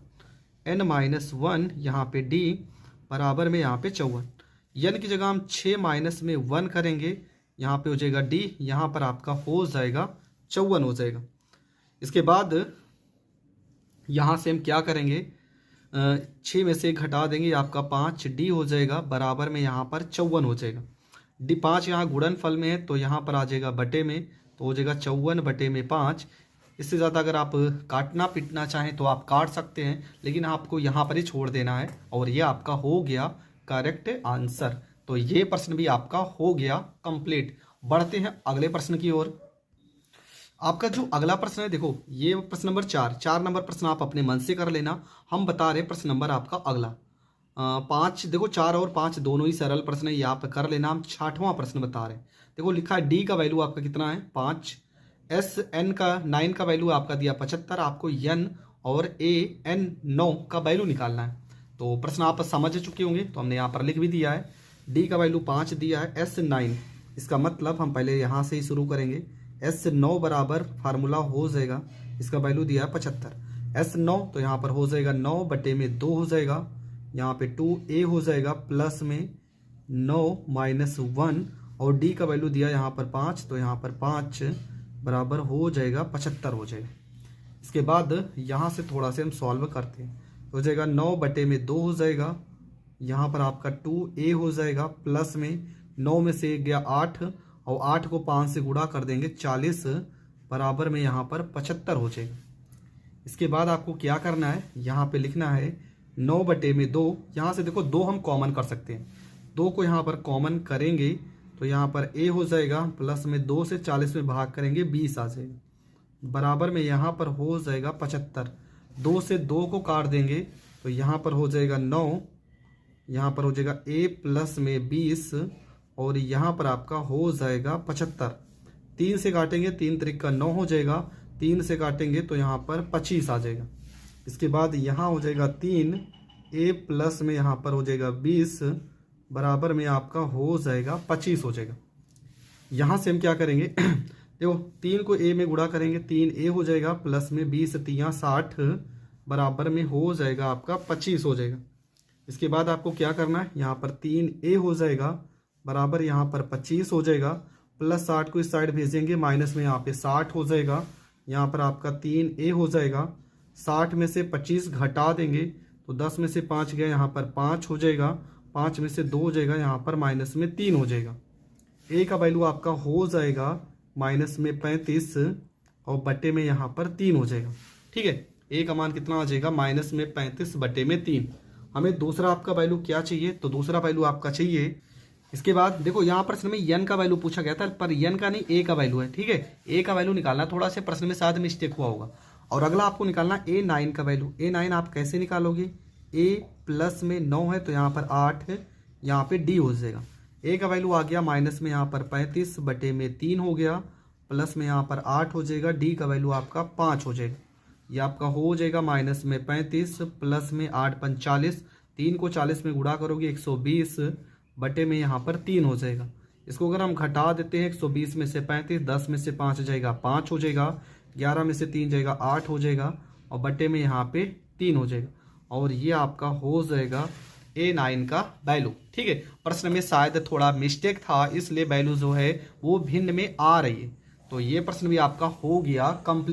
n-1 यहाँ पे d बराबर में यहाँ पे 54। n की जगह हम 6 माइनस में 1 करेंगे, यहाँ पे हो जाएगा d, यहाँ पर आपका हो जाएगा 54 हो जाएगा। इसके बाद यहाँ से हम क्या करेंगे, 6 में से घटा देंगे, आपका 5d हो जाएगा बराबर में यहाँ पर 54 हो जाएगा। डी 5 यहाँ गुणनफल में है तो यहाँ पर आ जाएगा बटे में, तो हो जाएगा 54 बटे में 5। इससे ज़्यादा अगर आप काटना पीटना चाहें तो आप काट सकते हैं, लेकिन आपको यहाँ पर ही छोड़ देना है, और ये आपका हो गया करेक्ट आंसर। तो ये प्रश्न भी आपका हो गया कंप्लीट। बढ़ते हैं अगले प्रश्न की ओर। आपका जो अगला प्रश्न है, देखो ये प्रश्न नंबर 4 नंबर प्रश्न आप अपने मन से कर लेना, हम बता रहे प्रश्न नंबर आपका अगला 5। देखो 4 और 5 दोनों ही सरल प्रश्न है, ये आप कर लेना। हम 6वां प्रश्न बता रहे हैं। देखो लिखा है डी का वैल्यू आपका कितना है 5, एस एन का 9 का वैल्यू आपका दिया 75, आपको एन और ए एन 9 का वैल्यू निकालना है। तो प्रश्न आप समझ चुके होंगे, तो हमने यहाँ पर लिख भी दिया है। डी का वैल्यू 5 दिया है, एस 9, इसका मतलब हम पहले यहाँ से ही शुरू करेंगे। एस 9 बराबर फार्मूला हो जाएगा, इसका वैल्यू दिया है 75, एस 9 तो यहाँ पर हो जाएगा 9 बटे में 2 हो जाएगा, यहाँ पे 2a हो जाएगा प्लस में 9 माइनस 1, और d का वैल्यू दिया यहाँ पर 5, तो यहाँ पर 5 बराबर हो जाएगा 75 हो जाएगा। इसके बाद यहाँ से थोड़ा से हम सॉल्व करते हैं, तो हो जाएगा 9 बटे में 2 हो जाएगा, यहाँ पर आपका 2a हो जाएगा प्लस में 9 में से गया 8, और 8 को 5 से गुणा कर देंगे 40 बराबर में यहाँ पर 75 हो जाएगा। इसके बाद आपको क्या करना है, यहाँ पे लिखना है 9 बटे में 2, यहाँ से देखो 2 हम कॉमन कर सकते हैं, 2 को यहाँ पर कॉमन करेंगे तो यहाँ पर a हो जाएगा प्लस में 2 से 40 में भाग करेंगे 20 आ जाएगा, बराबर में यहाँ पर हो जाएगा 75। 2 से 2 को काट देंगे तो यहाँ पर हो जाएगा 9, यहाँ पर हो जाएगा a प्लस में 20, और यहाँ पर आपका हो जाएगा 75। 3 से काटेंगे 3 त्रिक का 9 हो जाएगा, 3 से काटेंगे तो यहाँ पर 25 आ जाएगा। इसके बाद यहाँ हो जाएगा 3, a प्लस में यहाँ पर हो जाएगा 20 बराबर में आपका हो जाएगा 25 हो जाएगा। यहाँ से हम क्या करेंगे देखो 3 को a में गुणा करेंगे, 3a हो जाएगा प्लस में 20 3 60 बराबर में हो जाएगा आपका 25 हो जाएगा। इसके बाद आपको क्या करना है, यहाँ पर 3a हो जाएगा बराबर यहाँ पर 25 हो जाएगा, प्लस 60 को इस साइड भेजेंगे, माइनस में यहाँ पे 60 हो जाएगा, यहाँ पर आपका 3a हो जाएगा। 60 में से 25 घटा देंगे तो 10 में से 5 गया, यहाँ पर 5 हो जाएगा, 5 में से 2 हो जाएगा, यहाँ पर माइनस में 3 हो जाएगा। a का वैल्यू आपका हो जाएगा माइनस में 35 और बटे में यहाँ पर 3 हो जाएगा। ठीक है, a का मान कितना आ जाएगा माइनस में 35 बटे में 3। हमें दूसरा आपका वैल्यू क्या चाहिए, तो दूसरा वैल्यू आपका चाहिए। इसके बाद देखो यहाँ प्रश्न में n का वैल्यू पूछा गया था, पर n का नहीं a का वैल्यू है। ठीक है, a का वैल्यू निकालना, थोड़ा से प्रश्न में शायद मिस्टेक हुआ होगा। और अगला आपको निकालना a9 का वैल्यू। a9 आप कैसे निकालोगे, a प्लस में 9 है तो यहाँ पर 8, यहाँ पे d हो जाएगा। a का वैल्यू आ गया माइनस में यहाँ पर 35 बटे में 3 हो गया, प्लस में यहाँ पर 8 हो जाएगा, d का वैल्यू आपका 5 हो जाएगा। ये आपका हो जाएगा माइनस में 35 प्लस में 8 45, 3 को 40 में गुणा करोगे 120 बटे में यहाँ पर 3 हो जाएगा। इसको अगर हम घटा देते हैं 120 में से 35, 10 में से 5 जाएगा 5 हो जाएगा, 11 में से 3 जाएगा 8 हो जाएगा, और बटे में यहाँ पे 3 हो जाएगा, और ये आपका हो जाएगा a9 का वैल्यू। ठीक है, प्रश्न में शायद थोड़ा मिस्टेक था, इसलिए वैल्यू जो है वो भिन्न में आ रही है। तो ये प्रश्न भी आपका हो गया कंप्लीट।